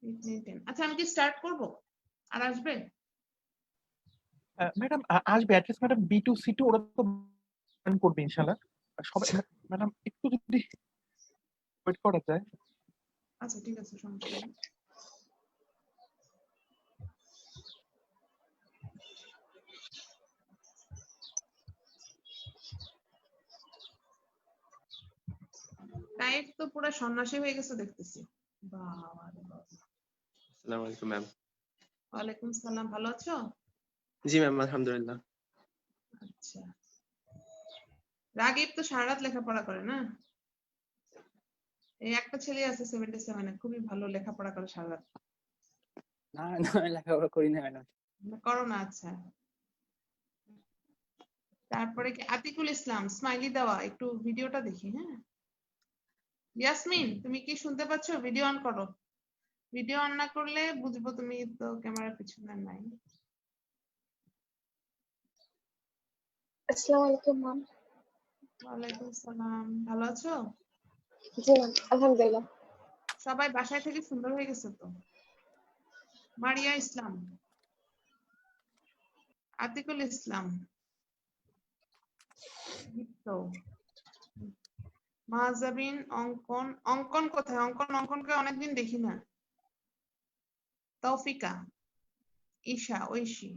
8, 9, 10 আচ্ছা আমি কি স্টার্ট করব আর আসবে ম্যাডাম আসবে অ্যাটলিস্ট ম্যাডাম B2 C2 ওরা তো করবে ইনশাআল্লাহ সবাই ম্যাডাম একটু যদি ওয়েট করা যায় আচ্ছা ঠিক আছে সমস্যা নেই টাইপ তো পুরো সন্ন্যাসী হয়ে গেছে দেখতেছি বাবা রে বাবা আসসালামু আলাইকুম ম্যাম ওয়ালাইকুম সালাম ভালো আছো জি ম্যাম আলহামদুলিল্লাহ আচ্ছা রাগিব তো সারা রাত লেখাপড়া করে না এই একটা ছেলে আছে 77 এ খুবই ভালো লেখাপড়া করে সারা রাত না না লেখাপড়া করি না ম্যাডাম করো না আচ্ছা তারপরে কি আতিকুল ইসলাম স্মাইলি দেওয়া একটু ভিডিওটা দেখি হ্যাঁ ইয়াসমিন তুমি কি শুনতে পাচ্ছো ভিডিও অন করো ভিডিও অন না করলে বুঝবো তুমি তো ক্যামেরার পিছনে নাই আসসালামু আলাইকুম ম্যাম ওয়ালাইকুম সালাম ভালো আছো জি ম্যাম আলহামদুলিল্লাহ সবাই বাসায় থেকে সুন্দর হয়ে গেছে তো মারিয়া ইসলাম আতিকুল ইসলাম তো মাহজাবিন অঙ্কন অঙ্কন কোথায় অঙ্কনকে অনেকদিন দেখি না তৌফিকা ঈশা ঐশী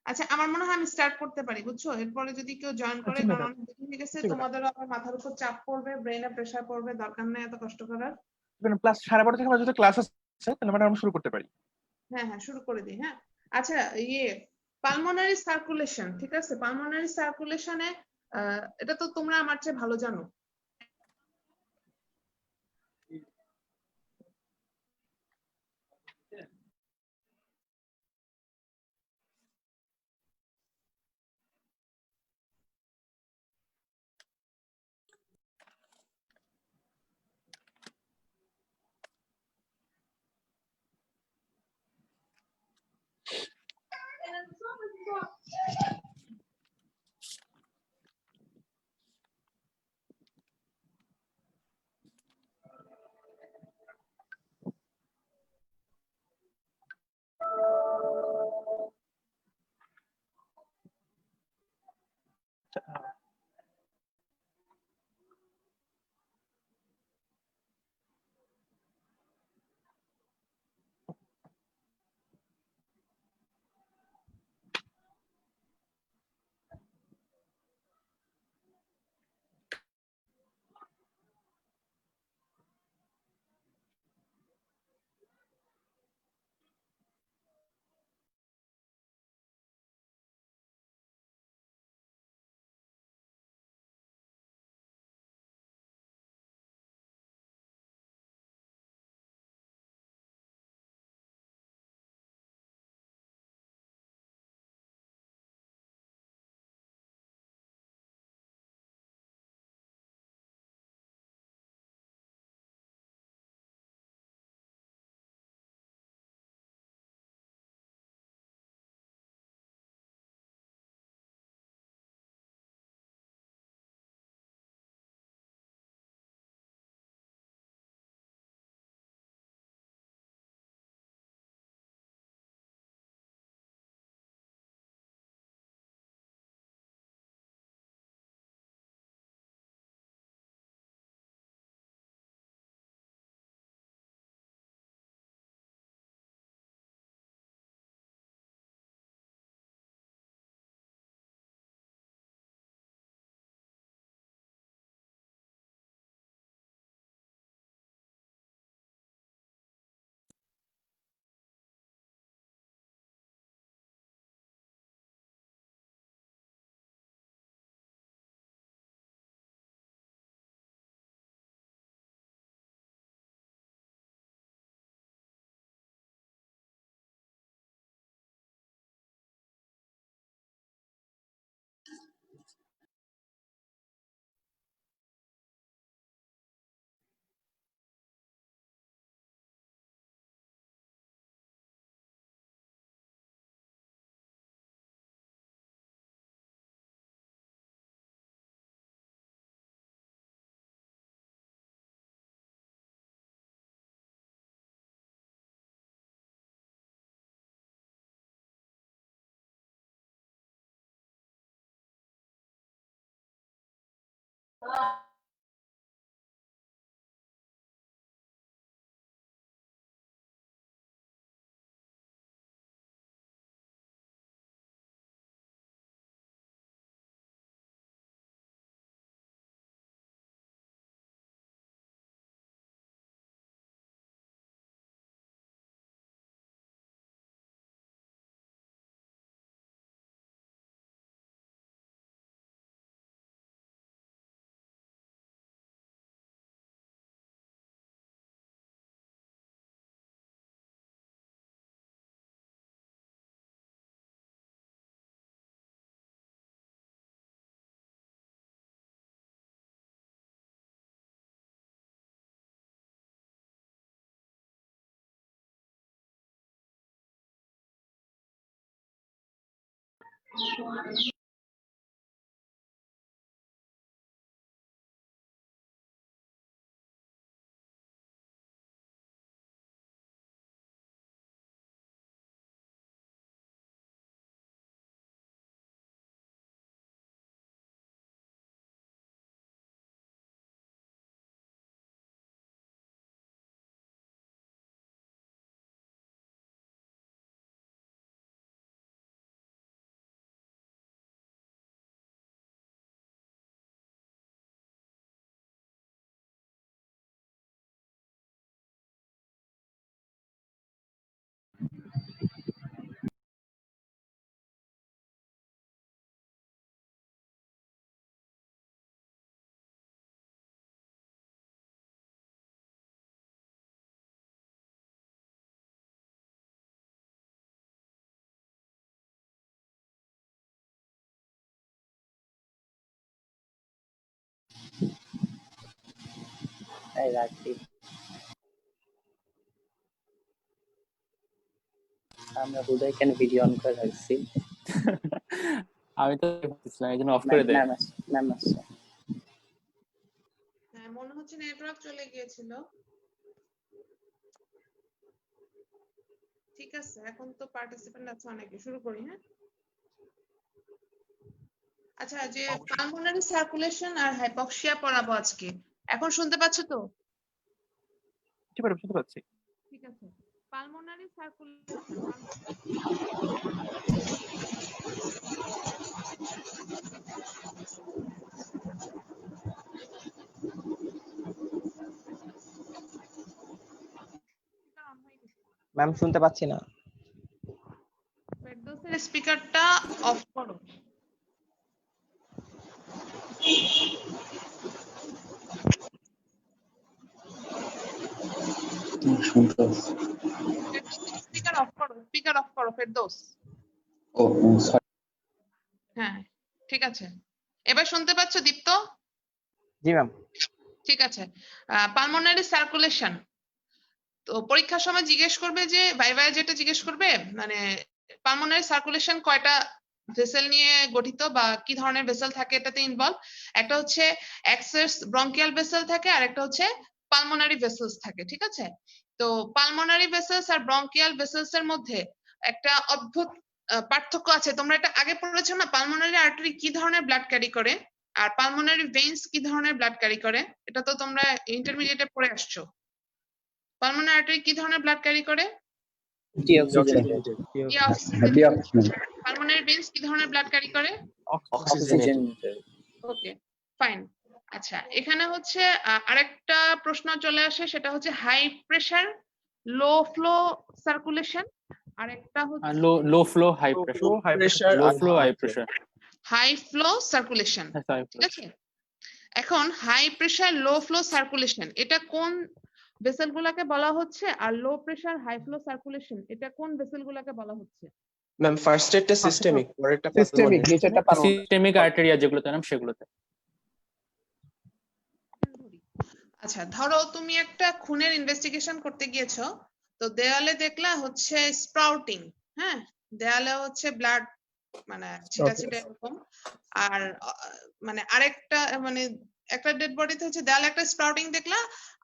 আচ্ছা আমার মনে হয় আমি স্টার্ট করতে পারি বুঝছো এরপরে যদি কেউ জয়েন করে আচ্ছা, কারণ madam. অনেক দেরি হয়ে গেছে ঠিক আছে। তোমাদেরও আবার মাথার উপর চাপ পড়বে ব্রেনে প্রেসার পড়বে দরকার নেই এত কষ্ট করার প্লাস 12:30 থেকে আমার যদি ক্লাস আছে তাহলে ম্যাডাম আমরা শুরু করতে পারি হ্যাঁ হ্যাঁ শুরু করে দিই হ্যাঁ আচ্ছা ইয়ে পালমোনারি সার্কুলেশন ঠিক আছে পালমোনারি সার্কুলেশনে এটা তো তোমরা আমার চেয়ে ভালো জানো এই রাখছি। আমরা হুদাই কেন ভিডিও অন করে রাখছি? আমি তো ভাবতেছিলাম এই জন্য অফ করে দেয়। ম্যাম আসছে। হ্যাঁ, মনে হচ্ছে নেটওয়ার্ক চলে গিয়েছিল। ঠিক আছে, এখন তো পার্টিসিপেন্ট আছে অনেকে, শুরু করি। হ্যাঁ, আচ্ছা, যে পালমোনারি সার্কুলেশন আর হাইপক্সিয়া পড়াবো আজকে। এখন শুনতে পাচ্ছ তো? ঠিক আছে, শুনতে পাচ্ছি। ঠিক আছে, পালমোনারি সার্কুলেশন ম্যাম শুনতে পাচ্ছি না। ফেরদৌসের স্পিকারটা অফ করো। স্পিকার অফ করো, স্পিকার অফ করো ফেরদৌস। ও সরি। হ্যাঁ, ঠিক আছে, এবার শুনতে পাচ্ছ দীপ্ত? জি ম্যাম। ঠিক আছে, পালমোনারি সার্কুলেশন তো পরীক্ষার সময় জিজ্ঞেস করবে যে ভাইভায় যেটা জিজ্ঞেস করবে, মানে পালমোনারি সার্কুলেশন কয়টা ভেসেল নিয়ে গঠিত বা কি ধরনের ভেসেল থাকে এটাতে ইনভলভ। একটা হচ্ছে এক্সেস ব্রঙ্কিয়াল ভেসেল থাকে, আর একটা হচ্ছে পালমোনারি ভেসেলস থাকে। ঠিক আছে, তো পালমোনারি ভেসেলস আর ব্রঙ্কিয়াল ভেসেলস এর মধ্যে একটা অদ্ভুত পার্থক্য আছে। তোমরা এটা আগে পড়েছো না, পালমোনারি আর্টারি কি ধরনের ব্লাড ক্যারি করে আর পালমোনারি ভেইনস কি ধরনের ব্লাড ক্যারি করে, এটা তো তোমরা ইন্টারমিডিয়েটে পড়ে আসছো। পালমোনারি আর্টারি কি ধরনের ব্লাড ক্যারি করে? পালমোনারি ভেইনস কি ধরনের ব্লাড ক্যারি করে? অক্সিজেন। Okay, fine. আচ্ছা, এখানে হচ্ছে আরেকটা প্রশ্ন চলে আসে, সেটা হচ্ছে high pressure low flow circulation, আরেকটা হচ্ছে low flow high pressure, low flow high pressure, high flow circulation. ঠিক আছে, এখন high pressure low flow circulation এটা কোন ভেসেল গুলাকে বলা হচ্ছে, আর low pressure high flow circulation এটা কোন ভেসেল গুলাকে বলা হচ্ছে? ম্যাম ফার্স্ট এডটা সিস্টেমিক, পরেরটা সিস্টেমিক, নিচেরটা পালমোনারি। সিস্টেমিক আর্টেরিয়া যেগুলোতে নাম সেগুলোতে। আচ্ছা, ধরো তুমি একটা খুনের ইনভেস্টিগেশন করতে গিয়েছো, তো দেয়ালে দেখলা হচ্ছে স্প্রাউটিং। হ্যাঁ, দেয়ালে হচ্ছে ব্লাড মানে ছিটা এরকম, আর মানে আরেকটা মানে একটা ডেড বডিতে হচ্ছে দেয়ালে একটা স্প্রাউটিং দেখলা,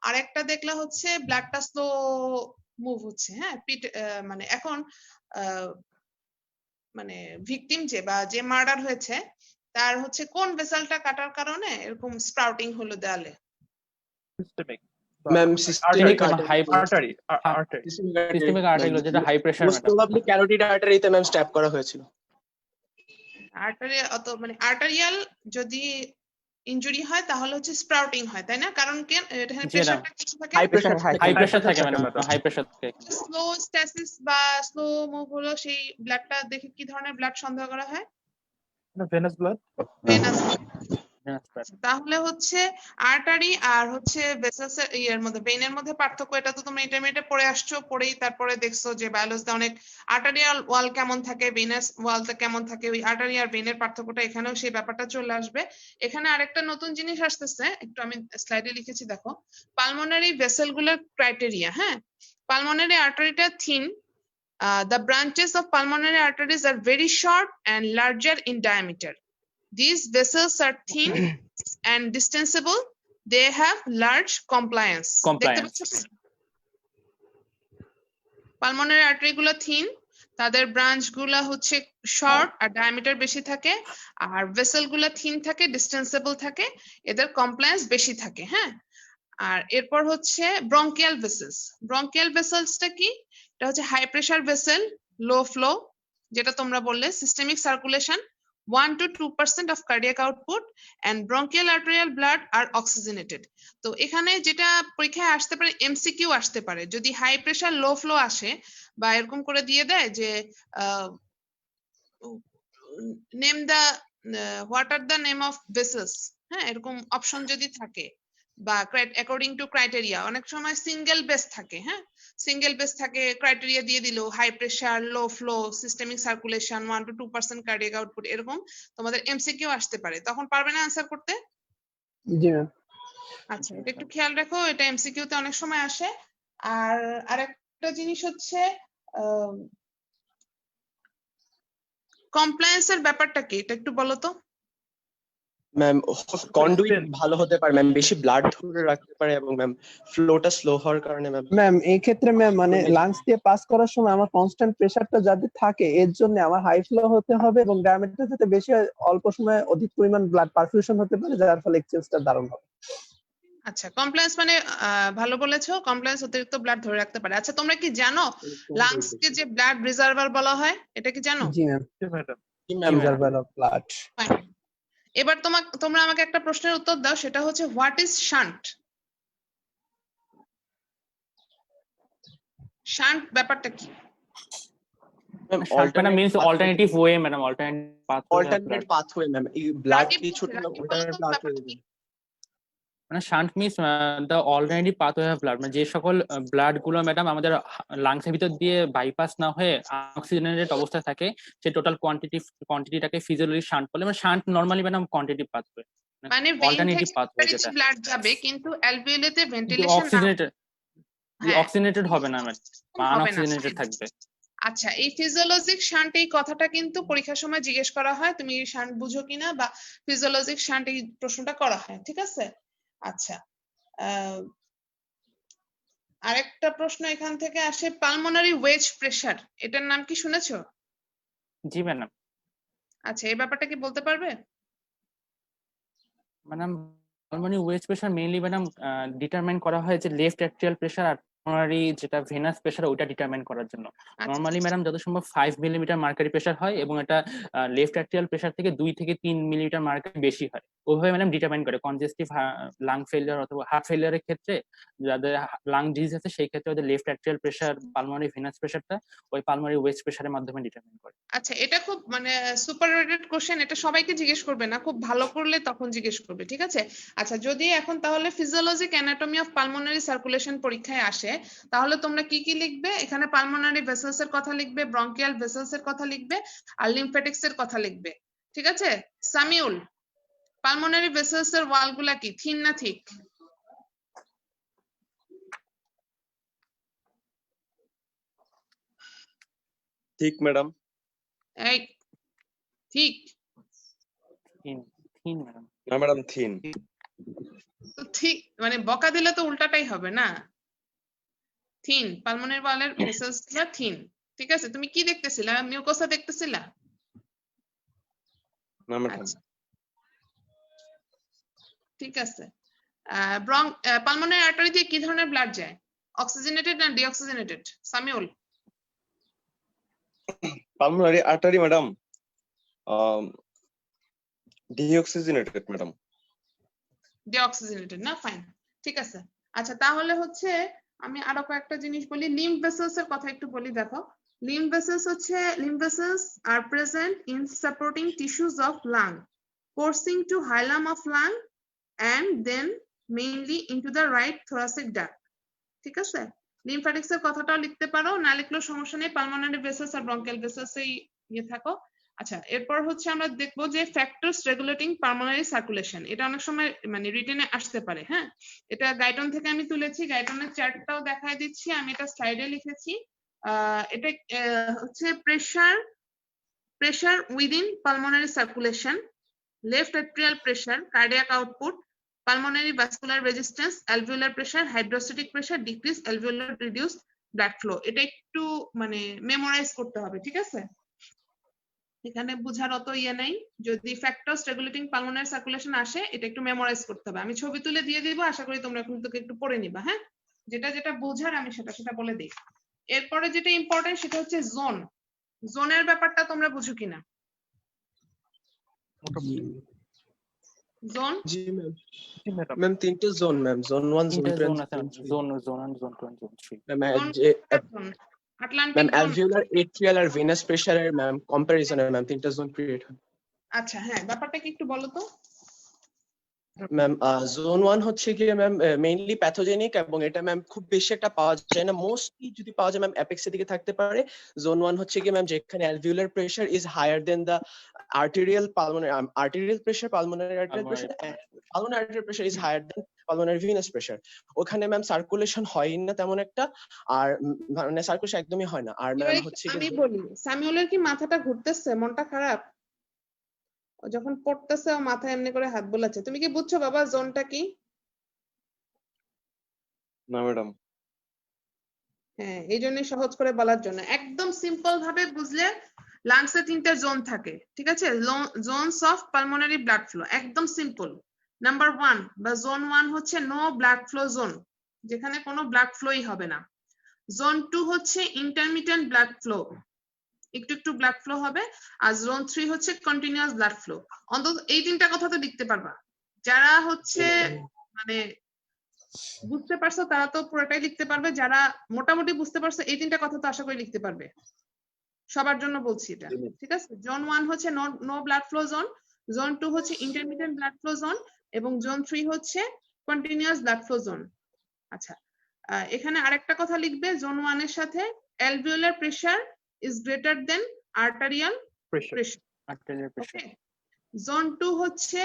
আরেকটা দেখলা হচ্ছে ব্লাডটা স্লো মুভ হচ্ছে। হ্যাঁ, মানে এখন মানে ভিকটিম যে বা যে মার্ডার হয়েছে তার হচ্ছে কোন ভেসেলটা কাটার কারণে এরকম স্প্রাউটিং হলো দেয়ালে? সিস্টেমিক ম্যাম Systemic সিস্টেমিক মানে high artery artery systemic artery গুলো যেটা high pressure most probably carotid আর্টারিতে ম্যাম স্ট্যাপ করা হয়েছিল। আর্টারি অত মানে আর্টারিয়াল যদি ইনজুরি হয় তাহলে হচ্ছে স্প্রাউটিং হয়, তাই না? কারণ কি এখানে জি, না। প্রেসারটা কিছু থাকে, হাই প্রেসার হাই প্রেসার থাকে থাকে, ম্যাডাম, madam. হাই প্রেসার থাকে। স্লো স্ট্যাসিস বা স্লো মুভ হলো, সেই ব্লাডটা দেখে কি ধরনের ব্লাড সন্দেহ করা হয়? Venous blood. Venous. Venous blood। তাহলে হচ্ছে আর্টারি আর হচ্ছে ভেসেলস এর মধ্যে ভেইনের মধ্যে পার্থক্য, এটা তো তোমরা ইন্টারমিডিয়েটে পড়ে আসছো, পড়েই তারপরে দেখছো যে বায়োলজিতে অনেক আর্টারিয়াল ওয়াল কেমন থাকে, ভেনাস ওয়ালটা কেমন থাকে, ওই আর্টারি আর ভেইনের পার্থক্যটা এখানেও সেই ব্যাপারটা চলে আসবে। এখানে আরেকটা নতুন জিনিস আসতেছে, একটু আমি স্লাইডে লিখেছি দেখো, পালমোনারি ভেসেল গুলোর ক্রাইটেরিয়া। হ্যাঁ, পালমোনারি আর্টারিটা thin, the branches of pulmonary arteries are very short and larger in diameter. These vessels are thin and distensible. They have large compliance. Pulmonary artery গুলো থিন, তাদের ব্রাঞ্চ গুলা হচ্ছে short আর diameter বেশি থাকে, আর vessel গুলা thin থাকে, ডিস্টেন্সেবল থাকে, এদের কমপ্লায়েন্স বেশি থাকে। হ্যাঁ, আর এরপর হচ্ছে ব্রঙ্কিয়াল ভেসেলস। ব্রঙ্কিয়াল ভেসেলসটা কি? এটা হচ্ছে হাই প্রেসার ভেসেল, লো ফ্লো, যেটা তোমরা বললে systemic circulation 1 to 2% of cardiac output, and bronchial arterial blood are oxygenated. তো এখানে যেটা পরীক্ষায় আসতে পারে, এমসিকিউ আসতে পারে, যদি হাই প্রেসার লো ফ্লো আসে বা এরকম করে দিয়ে দেয় যে name the what are the name of vessels, হ্যাঁ, এরকম অপশন যদি থাকে, বা অ্যাকর্ডিং টু ক্রাইটেরিয়া, অনেক সময় সিঙ্গেল বেস থাকে। হ্যাঁ, সিঙ্গেল বেস থাকে, ক্রাইটেরিয়া দিয়ে দিল high pressure, low flow, systemic circulation 1 to 2% cardiac output, এরকম তোমাদের এমসিকিউ আসতে পারে, তখন পারবে না আনসার করতে? জি ম্যাম। আচ্ছা, এটা একটু খেয়াল রাখো, এটা এমসিকিউ তে অনেক সময় আসে। আর আরেকটা জিনিস হচ্ছে কমপ্লায়েন্সের ব্যাপারটা কি, এটা একটু বলো তো। ম্যাম কন্ডুইট ভালো হতে পারে ম্যাম, বেশি ব্লাড ধরে রাখতে পারে, এবং ম্যাম ফ্লোটা স্লো হওয়ার কারণে ম্যাম। ম্যাম এই ক্ষেত্রে ম্যাম মানে লাংস দিয়ে পাস করার সময় আমার কনস্ট্যান্ট প্রেসারটা যাতে থাকে, এর জন্য আমার হাই ফ্লো হতে হবে এবং ডায়ামিটার যাতে বেশি হয়, অল্প সময়ে অধিক পরিমাণ ব্লাড পারফিউশন হতে পারে, যার ফলে এক্সচেঞ্জটা দারুণ হবে। আচ্ছা, কমপ্লায়েন্স মানে ভালো বলেছো, কমপ্লায়েন্স অতিরিক্ত ব্লাড ধরে রাখতে পারে। আচ্ছা, তোমরা কি জানো লাংস কে যে ব্লাড রিজার্ভার বলা হয়, এটা কি জানো? জি ma'am. Madam. Reservoir of blood. এবার তোমরা আমাকে একটা প্রশ্নের উত্তর দাও, সেটা হচ্ছে হোয়াট ইজ শান্ট? শান্ট ব্যাপারটা কি? শান্ট মানে means alternative way madam, alternate pathway ma'am, এই ব্লাড কি ছোট অল্টারনেট পাথওয়ে। মানে shunt means the alternative pathway of blood, মানে যে সকল ব্লাড গুলো ম্যাডাম আমাদের লাংসের ভিতর দিয়ে বাইপাস না হয়ে অক্সিজেনেটেড অবস্থায় থাকে, সেই টোটাল কোয়ান্টিটিটাকে ফিজিওলজি শান্ট বলে। মানে shunt normally madam quantitative pathway, মানে অল্টারনেটিভ পাথওয়ে যেটা ব্লাড যাবে কিন্তু অ্যালভিওলেতে ভেন্টিলেশন অক্সিজেনেটেড হবে না ম্যাডাম, আনঅক্সিজেনেটেড থাকবে। আচ্ছা, এই ফিজিওলজিক শান্ট, এই কথাটা কিন্তু পরীক্ষার সময় জিজ্ঞেস করা হয়, তুমি শান্ট বুঝো কিনা, বা ফিজিওলজিক শান্ট, এই প্রশ্নটা করা হয়, ঠিক আছে? আচ্ছা, আরেকটা প্রশ্ন এখান থেকে আসে, পালমোনারি ওয়েজ প্রেসার, এটার নাম কি শুনেছো? জি ম্যাডাম। আচ্ছা, এই ব্যাপারটা কি বলতে পারবে? Madam pulmonary wedge pressure mainly madam determine করা হয় যে লেফট অ্যাট্রিয়াল প্রেসার আর পালমোনারি যেটা ভেনাস প্রেসার, ওইটা ডিটারমাইন করার জন্য। নরমালি ম্যাডাম যত সম্ভব 5 মিলিমিটার মার্কারি প্রেসার হয়, এবং এটা লেফট অ্যাট্রিয়াল প্রেসার থেকে 2 থেকে 3 মিলিমিটার মার্কারি বেশি হয়। ওইভাবে ম্যাডাম ডিটারমাইন করে। কনজেস্টিভ লাং ফেলিয়ার অথবা হার্ট ফেলিয়ারের ক্ষেত্রে, যাদের লাং ডিজিজ আছে, সেই ক্ষেত্রে ওদের left atrial pressure, pulmonary venous প্রেসারটা ওই পালমোনারি ওয়েজ প্রেসারের মাধ্যমে ডিটারমাইন করে। আচ্ছা, এটা খুব মানে সুপার রেটেড কোশ্চেন, এটা সবাইকে জিজ্ঞেস করবে না, খুব ভালো করলে তখন জিজ্ঞেস করবে, ঠিক আছে? আচ্ছা, যদি এখন তাহলে physiologic anatomy of pulmonary circulation পরীক্ষায় আসে, তাহলে তোমরা কি কি লিখবে? এখানে পালমোনারি ভেসেলস এর কথা লিখবে, ব্রঙ্কিয়াল ভেসেলস এর কথা লিখবে, আর লিম্ফ্যাটিক্স এর কথা লিখবে, ঠিক আছে? সামিউল, পালমোনারি ভেসেলস এর ওয়াল গুলা কি থিন না থিক? ঠিক ম্যাডাম। এই ঠিক থিন ম্যাডাম। না ম্যাডাম থিন। তো ঠিক মানে বকা দিলে তো উল্টাটাই হবে না। থিন, পালমোনারি ওয়ালের ভেসেলস গুলা থিন, ঠিক আছে? তুমি কি দেখতেছিলা? মিউকোসা দেখতেছিলা? না ম্যাডাম। ঠিক আছে। পালমোনারি আর্টারি দিয়ে কি ধরনের ব্লাড যায়? অক্সিজেনেটেড না deoxygenated? Samiul. Pulmonary artery madam deoxygenated madam. Deoxygenated না, ফাইন, ঠিক আছে। আচ্ছা তাহলে হচ্ছে আমি আরো কয়েকটা জিনিস বলি। লিম্ফ ভেসেলস এর কথা একটু বলি, দেখো। Lymph vessels are present in supporting tissues of lung, coursing to hilum of lung and then mainly into the right thoracic duct, ঠিক আছে। লিম্ফ্যাটিক্স এর কথাটাও লিখতে পারো, না লিখলেও সমস্যা নেই, পালমোনারি ভেসেলস আর ব্রঙ্কিয়াল ভেসেলস এই থাকো। আচ্ছা এরপর হচ্ছে আমরা দেখবো যে ফ্যাক্টরস রেগুলেটিং পালমোনারি সার্কুলেশন, এটা অনেক সময় মানে রিটেনে আসতে পারে। হ্যাঁ, এটা গাইটন থেকে আমি তুলেছি, গাইটনের চার্টটাও দেখায় দিচ্ছি, আমি এটা স্লাইডে লিখেছি। এটা হচ্ছে pressure within pulmonary circulation, left atrial pressure, cardiac output, pulmonary vascular resistance, alveolar pressure, hydrostatic pressure, decreased alveolar reduced blood flow। এটা একটু মানে মেমোরাইজ করতে হবে, ঠিক আছে। এখানে বুঝার অত ইয়ে নাই, যদি ফ্যাক্টরস রেগুলেটিং পালমোনারি সার্কুলেশন আসে এটা একটু মেমোরাইজ করতে হবে। আমি ছবি তুলে দিয়ে দিব, আশা করি তোমরা কিন্তু একটু পড়ে নিবা। হ্যাঁ, যেটা যেটা বোঝার আমি সেটা বলে দিই। এরপরে যেটা ইম্পর্টেন্ট সেটা হচ্ছে জোন। জোনের ব্যাপারটা তোমরা বুঝো কিনা? জোন জি ম্যাম। জি ম্যাডাম। ম্যাম তিনটে zone ma'am, zone 1, zone 2 zone and আছে, zone 3। Zone 1, zone 2 and zone 3। Atlantic ma'am alveolar, atrial আর ভেনাস প্রেসারের ম্যাম কম্পারিজনে ম্যাম তিনটা জোন ক্রিয়েট হয়। আচ্ছা হ্যাঁ, ব্যাপারটা কি একটু বলো তো। ম্যাম জোন 1 হচ্ছে কি ম্যাম মেইনলি প্যাথোজেনিক এবং এটা ম্যাম খুব বেশি একটা পাওয়া যায় না, মোস্টলি যদি পাওয়া যায় ম্যাম অ্যাপেক্সের দিকে থাকতে পারে। জোন 1 হচ্ছে কি ম্যাম যেখানে alveolar pressure is higher than the arterial pressure, pulmonary arterial pressure, and pulmonary arterial pressure is higher than pulmonary venous pressure। ওখানে ম্যাম সার্কুলেশন হয় না তেমন একটা, আর মানে সার্কুলেশন একদমই হয় না। আর ম্যাম হচ্ছে আমি বলি, স্যামুয়েলের কি মাথাটা ঘুরতেছে, মনটা খারাপ? ও যখন পড়তেছে ও মাথা এমনি করে হাত বোলাচ্ছে। তুমি কি বুঝছো বাবা জোনটা কি? না ম্যাডাম। হ্যাঁ, এই জন্যই সহজ করে বলার জন্য, একদম সিম্পল ভাবে বুঝলে। লাংসে তিনটা জোন থাকে, ঠিক আছে। Jones of pulmonary blood flow, একদম সিম্পল। নাম্বার 1 বা জোন 1 হচ্ছে নো ব্লাড ফ্লো জোন, যেখানে কোনো ব্লাড ফ্লোই হবে না। জোন 2 হচ্ছে ইন্টারমিটেন্ট ব্লাড ফ্লো, একটু একটু ব্লাড ফ্লো হবে। আর জোন 3 হচ্ছে কন্টিনিউয়াস ব্লাড ফ্লো। অন্তত এই তিনটা কথা তো লিখতে পারবা। যারা হচ্ছে মানে বুঝতে পারছো তারা তো পুরোটাই লিখতে পারবে, যারা মোটামুটি বুঝতে পারছো এই তিনটা কথা তো আশা করি লিখতে পারবে। সবার জন্য বলছি এটা, ঠিক আছে। জোন 1 হচ্ছে no blood flow zone, zone 2 হচ্ছে ইন্টারমিডিয়েট ব্লাড ফ্লো জোন, এবং জোন 3 হচ্ছে কন্টিনিউয়াস ব্লাড ফ্লো জোন। আচ্ছা, এখানে আরেকটা কথা লিখবে, জোন 1 এর সাথে alveolar pressure is greater than arterial pressure. Okay, zone 2 হচ্ছে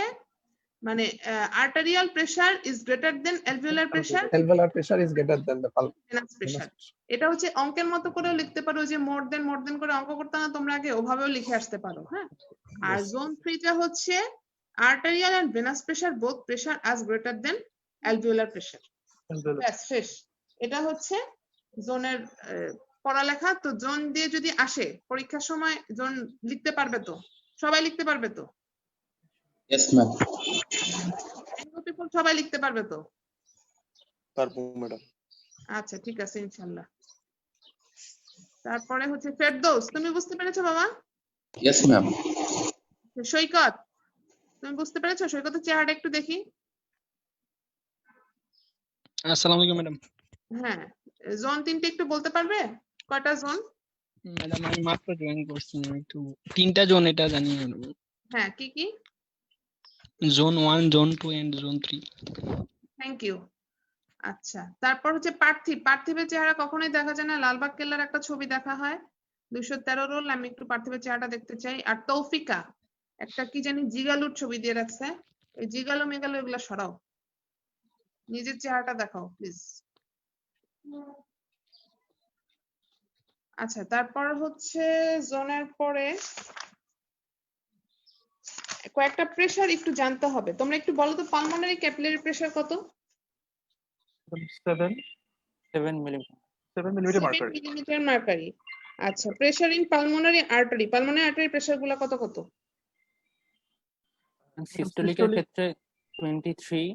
মানে arterial pressure is greater than alveolar pressure, alveolar pressure is greater than the venous pressure। এটা হচ্ছে অঙ্কের মতো করেও লিখতে পারো, যে মোর দেন করে অঙ্ক করতে না তোমরা আগে, ওভাবেও লিখে আসতে পারো। হ্যাঁ, আর জোন 3 টা হচ্ছে arterial and venous pressure both pressure as greater than alveolar pressure। ব্যাস শেষ। এটা হচ্ছে জোনের পড়ালেখা। তো জোন দিয়ে যদি আসে পরীক্ষার সময়, জোন লিখতে পারবে তো? সবাই লিখতে পারবে তো? Yes, ma'am. সবাই লিখতে পারবে তো? পারবো ম্যাডাম। আচ্ছা ঠিক আছে ইনশাআল্লাহ। তারপরে হচ্ছে ফেরদৌস, তুমি বুঝতে পেরেছো বাবা? Yes, ma'am. সৈকত, তুমি বুঝতে পেরেছো? সৈকতের চেহারাটা একটু দেখি। আসসালামু আলাইকুম ম্যাডাম। হ্যাঁ, জোন 3টা একটু বলতে পারবে? কয়টা জোন? ম্যাডাম আমি মাত্র জয়েন করছি, একটু তিনটা জোন এটা জানি ম্যাডাম। হ্যাঁ, কি কি? Zone 1, zone 2 and zone 3। Thank you. আচ্ছা, তারপর হচ্ছে পার্থিবের চেহারা কখনোই দেখা যায় না, লালবাগ কেল্লার একটা ছবি দেখা হয়, 213 রোল। আমি একটু পার্থিবের চেহারাটা দেখতে চাই। আর তৌফিকা একটা কি জানি জিগালুর ছবি দিয়ে রাখছে, এই জিগালু মেগালু এগুলা সরাও, নিজের চেহারাটা দেখাও প্লিজ। আচ্ছা, তারপর হচ্ছে জোনের পরে কয়েকটা প্রেসার একটু জানতে হবে। তোমরা একটু বলো তো, পালমোনারি ক্যাপিলারি প্রেসার কত? 7 মিলিমিটার। 7 millimetre mercury. আচ্ছা, pressure in pulmonary artery pressure গুলো কত? সিস্টোলিকের ক্ষেত্রে 23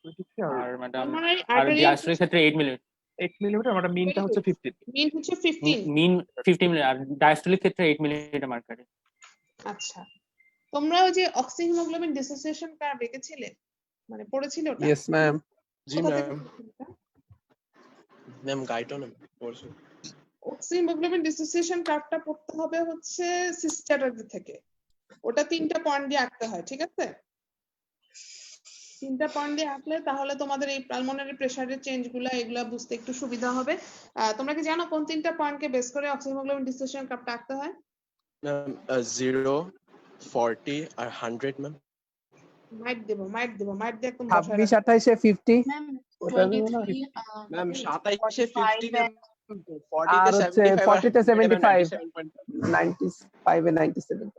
23 আর আর ম্যাডাম Pulmonary আর arterial ডায়াস্টলিক ক্ষেত্রে 8 মিলিমিটার 8 মিলিমিটার, মানে মিনটা হচ্ছে 15। মিন হচ্ছে 15। মিন 50 মিলিমিটার আর ডায়াস্টলিক ক্ষেত্রে 8 মিলিমিটার মার্কারি। আচ্ছা, তোমরা ওই যে অক্সিহিমোগ্লোবিন ডিসোসিয়েশন কার্ভ এঁকেছিলে, মানে পড়েছিলে ওটা? Yes ma'am. জি কোথা থেকে ম্যাম। পড়েছিলে ওটা? ম্যাম গাইড অন পড়ছি। অক্সিহিমোগ্লোবিন ডিসোসিয়েশন কার্ভটা পড়তে হবে হচ্ছে সিস্টারের থেকে। ওটা 3টা পয়েন্ট দিয়ে আঁকতে হয়, ঠিক আছে? 3টা পয়েন্ট দিয়ে আঁকলে তাহলে তোমাদের এই পালমোনারি প্রেসারের চেঞ্জ গুলা এগুলা বুঝতে একটু সুবিধা হবে। তোমরা কি জানো কোন 3টা পয়েন্টকে বেস করে অক্সিহিমোগ্লোবিন ডিসোসিয়েশন কার্ভটা আঁকতে হয়? ম্যাম 0, 40 আর 100 ম্যাম। মাইট দেব দিয়ে একদম 26 28 এ 50 ম্যাম ওটা দেবো না? 23 ম্যাম 27 এ 50 ম্যাম, 40 আর তে হচ্ছে 75 আর 40 তে 75 97.5। 95 এ 97।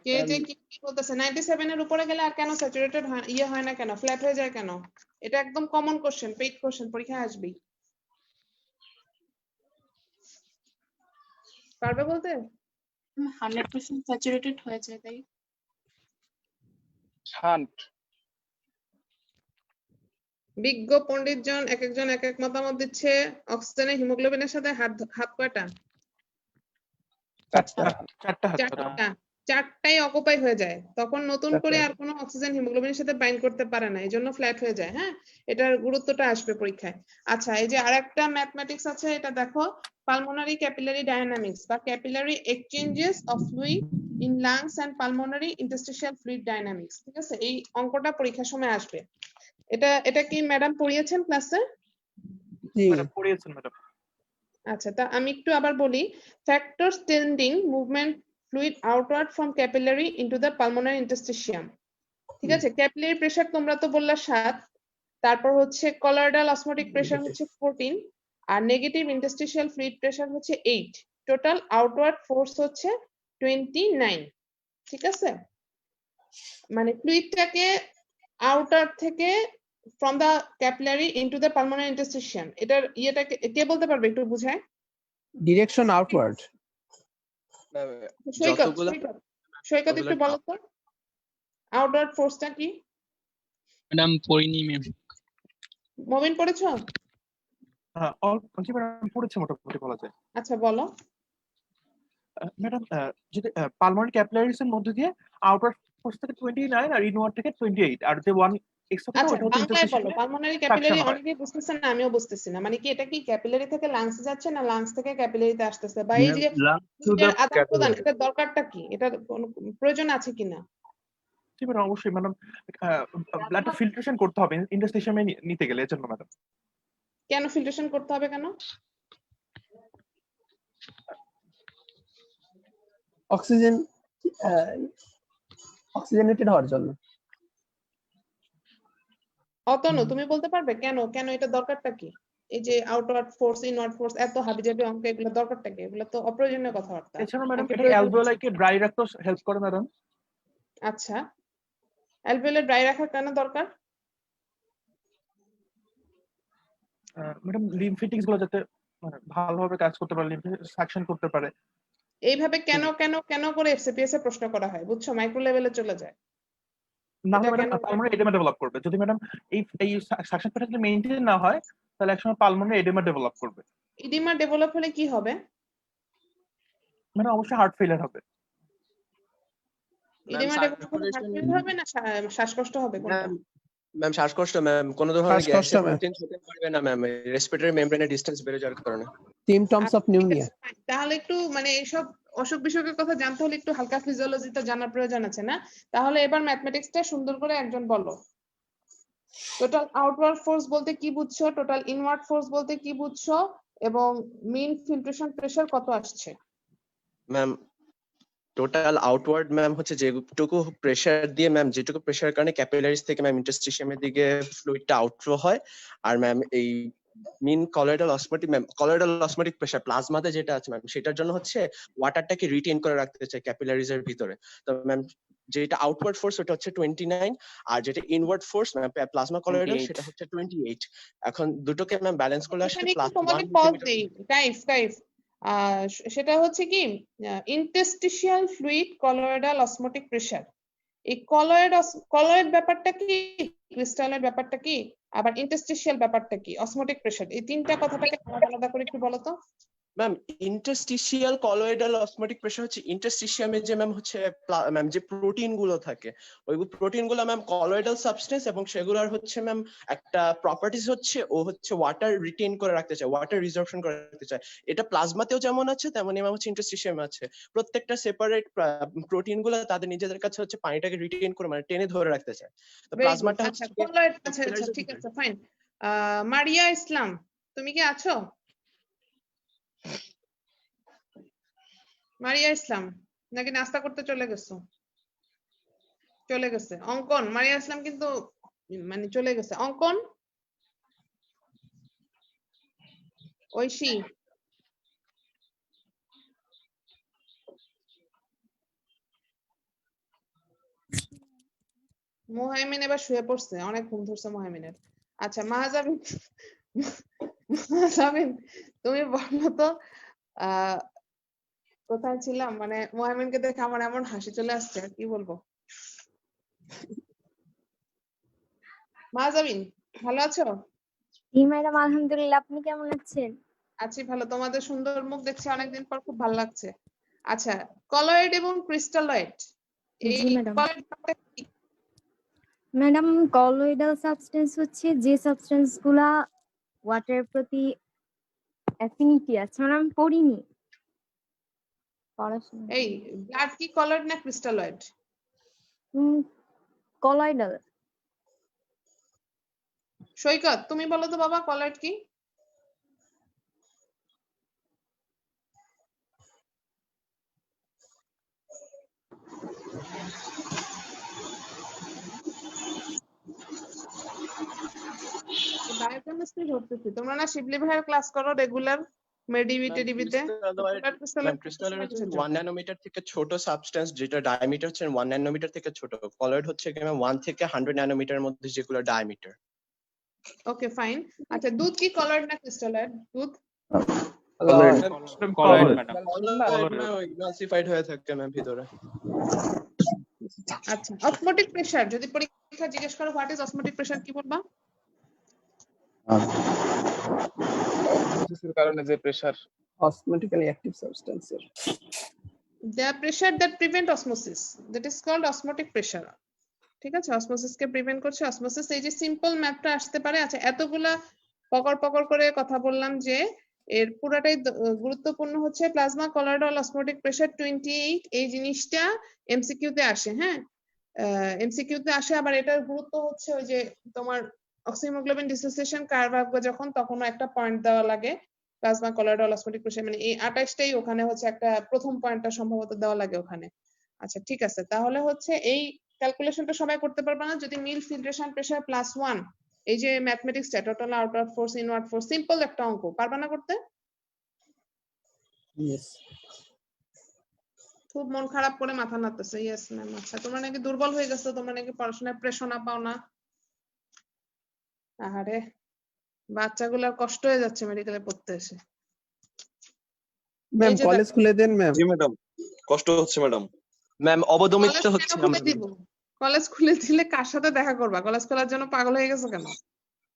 কে যে কি বলতেছে 97 এর উপরে গেলে আর কেন স্যাচুরেটেড ইয়ে হয় না কেন, ফ্ল্যাট হয়ে যায় কেন? এটা একদম কমন কোশ্চেন, পেইড কোশ্চেন, পরীক্ষায় আসবেই। পারবে বলতে? 100% স্যাচুরেটেড হয়ে যায় তাই। বিজ্ঞ পণ্ডিতজন এক একজন এক এক মতামত দিচ্ছে। অক্সিজেনের হিমোগ্লোবিনের সাথে হাত কয়টা? চারটা। 4টা হাত। চারটাই অকুপাই হয়ে যায়, তখন নতুন করে চারটাই। আর কোনো অক্সিজেন হিমোগ্লোবিনের সাথে বাইন্ড করতে পারে না, এজন্য ফ্ল্যাট হয়ে যায়। হ্যাঁ, এটার গুরুত্বটা আসবে পরীক্ষায়। আচ্ছা, এই যে আরেকটা ম্যাথমেটিক্স আছে, এটা দেখো, পালমোনারি ক্যাপিলারি ডায়নামিক্স বা capillary exchanges of fluid in lungs and pulmonary interstitial fluid dynamics. ঠিক আছে, এই অঙ্কটা পরীক্ষার সময় আসবে। এটা কি ম্যাডাম পড়িয়েছেন ক্লাসে? জি ম্যাডাম পড়িয়েছেন ম্যাডাম। আচ্ছা, তা আমি একটু আবার বলি। Factors tending movement fluid outward from capillary into the pulmonary interstitium. ঠিক আছে, ক্যাপিলারি প্রেসার তোমরা তো বললা 7, তারপর হচ্ছে কলয়েডাল অসমোটিক প্রেসার হচ্ছে 14 আর নেগেটিভ ইন্টারস্টিশিয়াল ফ্লুইড প্রেসার হচ্ছে 8। টোটাল আউটওয়ার্ড ফোর্স হচ্ছে 29। ঠিক আছে, মানে ফ্লুইডটাকে আউটার থেকে from the capillary into the pulmonary interstitium, এটার ইয়েটা কে বলতে পারবে, একটু বুঝায়? Direction outward. ম্যাম সৈকত যতগুলো একটু বলো তো আউটওয়ার্ড ফোর্সটা কি? ম্যাডাম পড়িনি ম্যাম। মবিন পড়েছো? জি ম্যাডাম পড়েছে মোটামুটি বলা যায়। আচ্ছা বলো। ম্যাডাম যদি পালমোনারি ক্যাপিলারিস এর মধ্যে দিয়ে আউটওয়ার্ড ফোর্স থেকে 29 আর ইনওয়ার্ড থেকে 28, আর যে 1 এক্সট্রা থাকে আচ্ছা, ওটা হচ্ছে বাংলায় বলো। ইন্টারস্টিশিয়ালে পালমোনারি ক্যাপিলারি সাকশন হয়। অনেকেই বুঝতেছেন না, আমিও বুঝতেছি না, মানে কি এটা কি ক্যাপিলারি থেকে লাংসে যাচ্ছে না লাংস থেকে ক্যাপিলারিতে আসতেছে, বা এই যে ফ্লুইডের আদান প্রদান, এটার দরকারটা কি, এটার কোনো প্রয়োজন আছে কিনা? জি ম্যাডাম অবশ্যই ম্যাডাম, ব্লাড ফিল্ট্রেশন করতে হবে ইন্টারস্টিশিয়ামে নিতে গেলে, এজন্য ম্যাডাম। কেন ফিল্ট্রেশন করতে হবে কেন? অক্সিজেন অক্সিজেনেটেড হওয়ার জন্য। অতনু তুমি বলতে পারবে কেন কেন এটা দরকারটা কি? এই যে আউটওয়ার্ড ফোর্স ইনওয়ার্ড ফোর্স এত হাবিজাবি অঙ্ক, এগুলো দরকারটা কি? এগুলো তো অপ্রয়োজনীয় কথাবার্তা। এছাড়া ম্যাডাম অঙ্কের এটা প্রয়োজন অ্যালভিওলাইকে ড্রাই রাখতে হেল্প করে ম্যাডাম। আচ্ছা, অ্যালভিওলে ড্রাই রাখা কেন দরকার? ম্যাডাম লিমফেটিক্স গুলো যাতে মানে ভালোভাবে কাজ করতে পারে, লিমফে সাকশন করতে পারে। এইভাবে কেন কেন কেন করে এফসিপিএস এ প্রশ্ন করা হয়, বুঝছো? মাইক্রো লেভেলে চলে যায়। না এটা ম্যাডাম কেন? পালমোনারি এডেমা ডেভেলপ করবে যদি ম্যাডাম এই সাকশন প্যাটার্ন যদি মেইনটেইন না হয়, তাহলে একসময় পালমোনারি এডেমা ডেভেলপ করবে। ইডিমা ডেভেলপ হলে কি হবে? মানে অবশ্যই হার্ট ফেলিয়ার হবে। ইডিমা ডেভেলপ হলে হার্ট ফেল হবে না শ্বাসকষ্ট হবে, কোনটা? ম্যাম শ্বাসকষ্ট ম্যাম, কোন ধরনের শ্বাসকষ্ট গ্যাসের ম্যাম। চেঞ্জ হতে পারবে না ম্যাম, রেসপিরেটরি মেমব্রেনের ডিসটেন্স বেড়ে যাওয়ার কারণে। Symptoms of pneumonia. তাহলে একটু মানে এইসব অসুখ বিসুখের কথা জানতে হলে একটু হালকা ফিজিওলজিটা জানার প্রয়োজন আছে না? তাহলে এবার ম্যাথমেটিক্সটা সুন্দর করে একজন বলো। টোটাল আউটওয়ার্ড ফোর্স বলতে কি বুঝছো, টোটাল ইনওয়ার্ড ফোর্স বলতে কি বুঝছো, এবং মিন ফিল্ট্রেশন প্রেসার কত আসছে? ম্যাম টোটাল আউটওয়ার্ড ম্যাম হচ্ছে যেটুকু প্রেসার দিয়ে ম্যাম, যেটুকু প্রেসারের কারণে ক্যাপিলারিজ থেকে ম্যাম ইন্টারস্টিশিয়ামের দিকে ফ্লুইডটা আউটফ্লো হয়। আর ম্যাম এই mean colloidal osmotic ma'am, colloidal osmotic pressure প্লাজমাতে যেটা আছে ম্যাম, সেটার জন্য হচ্ছে ওয়াটারটাকে রিটেইন করে রাখতে চাই ক্যাপিলারিজ এর ভিতরে। তো ম্যাম যেটা আউটওয়ার্ড ফোর্স ওটা হচ্ছে 29, আর যেটা inward force ma'am plasma colloidal সেটা হচ্ছে 28। এখন দুটোকে ম্যাম ব্যালেন্স করলে আসলে এখানে একটু +1 তোমাকে পজ মিলিমিটার। দেই কাইফ সেটা হচ্ছে কি interstitial fluid colloidal osmotic pressure, এই কলয়েড ব্যাপারটা কি, ক্রিস্টালয়েড ব্যাপারটা কি, আবার ইন্টারস্টিশিয়াল ব্যাপারটা কি, অসমোটিক প্রেসার, এই তিনটা কথাটাকে আলাদা আলাদা করে একটু বলো তো। Ma'am interstitial colloidal osmotic pressure হচ্ছে ইন্টারস্টিশিয়ামে যে ম্যাম হচ্ছে ম্যাম যে প্রোটিন গুলো থাকে, ওই প্রোটিন গুলো ম্যাম কলয়েডাল সাবস্টেন্স, এবং সেগুলোর হচ্ছে ম্যাম একটা প্রপার্টিজ হচ্ছে ও হচ্ছে ওয়াটার রিটেইন করে রাখতে চায়, ওয়াটার রিজার্ভশন করে রাখতে চায়। এটা প্লাজমাতেও যেমন আছে তেমনই ম্যাম হচ্ছে ইন্টারস্টিশিয়ামে আছে। প্রত্যেকটা সেপারেট প্রোটিন গুলো তাদের নিজেদের কাছে হচ্ছে পানিটাকে রিটেইন করে মানে টেনে ধরে রাখতে চায়। তো প্লাজমাটা হচ্ছে আচ্ছা কলয়েড, আচ্ছা আচ্ছা ঠিক আছে ফাইন। মারিয়া ইসলাম তুমি কি আছো? মারিয়া ইসলাম নাকি নাস্তা করতে চলে গেছো? চলে গেছে। অঙ্কন, মারিয়া ইসলাম কিন্তু মানে চলে গেছে। অঙ্কন, ঐশী, মুহাইমিন এবার শুয়ে পড়ছে, অনেক ঘুম ধরছে মুহাইমিনের। আচ্ছা মাহাজাবিন, মাহাজাবিন তুমি বলো তো কোথায় ছিলাম, মানে মুহাইমিনকে দেখে আমার এমন হাসি চলে আসছে আর কি বলবো। মাহাজাবিন ভালো আছো? জি ম্যাডাম, আলহামদুলিল্লাহ। আপনি কেমন আছেন? আছি ভালো, তোমাদের সুন্দর মুখ দেখছি অনেকদিন পর, খুব ভালো লাগছে। আচ্ছা কলয়েড এবং ক্রিস্টালয়েড, এই জি ম্যাডাম। কলয়েডটা কি? ম্যাডাম কলয়েডাল সাবস্টেন্স হচ্ছে যে সাবস্টেন্স গুলা ওয়াটারের প্রতি অ্যাফিনিটি আছে, মানে আমি পড়িনি পড়াশোনা। এই ব্লাড কি কলয়েড না ক্রিস্টালয়েড? কলয়েডাল। সৈকত তুমি বলো তো বাবা কলয়েড কি? বায়োকেমিস্ট্রি ধরতেছি, তোমরা না শিবলি ভাইয়ের ক্লাস করো রেগুলার মেডিবিতে? ক্রিস্টালয়েড হচ্ছে 1 ন্যানোমিটার থেকে ছোট সাবস্টেন্স, যেটা ডায়ামিটার হচ্ছে 1 ন্যানোমিটার থেকে ছোট। কলয়েড হচ্ছে কি ম্যাম 1 থেকে 100 ন্যানোমিটারের মধ্যে যেগুলো ডায়ামিটার। ওকে ফাইন। আচ্ছা দুধ কি কলয়েড না ক্রিস্টালয়েড? দুধ কলয়েড ম্যাডাম। ইমালসিফাইড হয়ে থাকে ম্যাম ভিতরে। আচ্ছা অসমোটিক প্রেসার, যদি পরীক্ষা জিজ্ঞেস করো হোয়াট ইজ অসমোটিক প্রেসার কি বলবা? কারণে যে প্রেসার, অসমোটিক্যালি অ্যাক্টিভ সাবস্টেন্সের the pressure that prevent osmosis, that is called osmotic pressure. ঠিক আছে, অসমোসিস কে প্রিভেন্ট করছে অসমোসিস। এই যে সিম্পল ম্যাথটা আসতে পারে। আচ্ছা এতগুলা পকড় করে কথা বললাম যে এর পুরাটাই গুরুত্বপূর্ণ হচ্ছে প্লাজমা কলয়েডাল অসমোটিক প্রেসার 28, এই জিনিসটা এমসিকিউ তে আসে। হ্যাঁ এমসিকিউ তে আসে। আবার এটার গুরুত্ব হচ্ছে ওই যে তোমার অক্সিহিমোগ্লোবিন ডিসোসিয়েশন কার্ভ আঁকবে যখন, তখনও একটা পয়েন্ট দেওয়া লাগে প্লাজমা কলয়েডাল অসমোটিক প্রেসার, মানে এই 28টাই ওখানে হচ্ছে একটা প্রথম পয়েন্টটা সম্ভবত দেওয়া লাগে ওখানে। আচ্ছা ঠিক আছে, তাহলে হচ্ছে এই ক্যালকুলেশনটা সবাই করতে পারবে না। যদি মিল ফিল্ট্রেশন প্রেসার +1, এই যে ম্যাথমেটিক্সটা total outward force inward force, simple একটা অঙ্ক, পারবে না করতে? ইয়েস খুব মন খারাপ করে মাথা নাড়তেছে। Yes ma'am. আচ্ছা তোমরা নাকি দুর্বল হয়ে গেছো, তোমরা নাকি পড়াশোনায় প্রেশনা পাও না। আহারে বাচ্চাগুলোর কষ্ট হয়ে যাচ্ছে মেডিকেলে পড়তে এসে। ম্যাম এই যে কলেজ দেখো। খুলে দেন ম্যাম। জি ম্যাডাম কষ্ট হচ্ছে ম্যাডাম। ম্যাম অবদমিত কলেজ হচ্ছে কেন খুলে দিব? কলেজ খুলে দিলে কার সাথে দেখা করবা? কলেজ খোলার জন্য পাগল হয়ে গেছো কেন?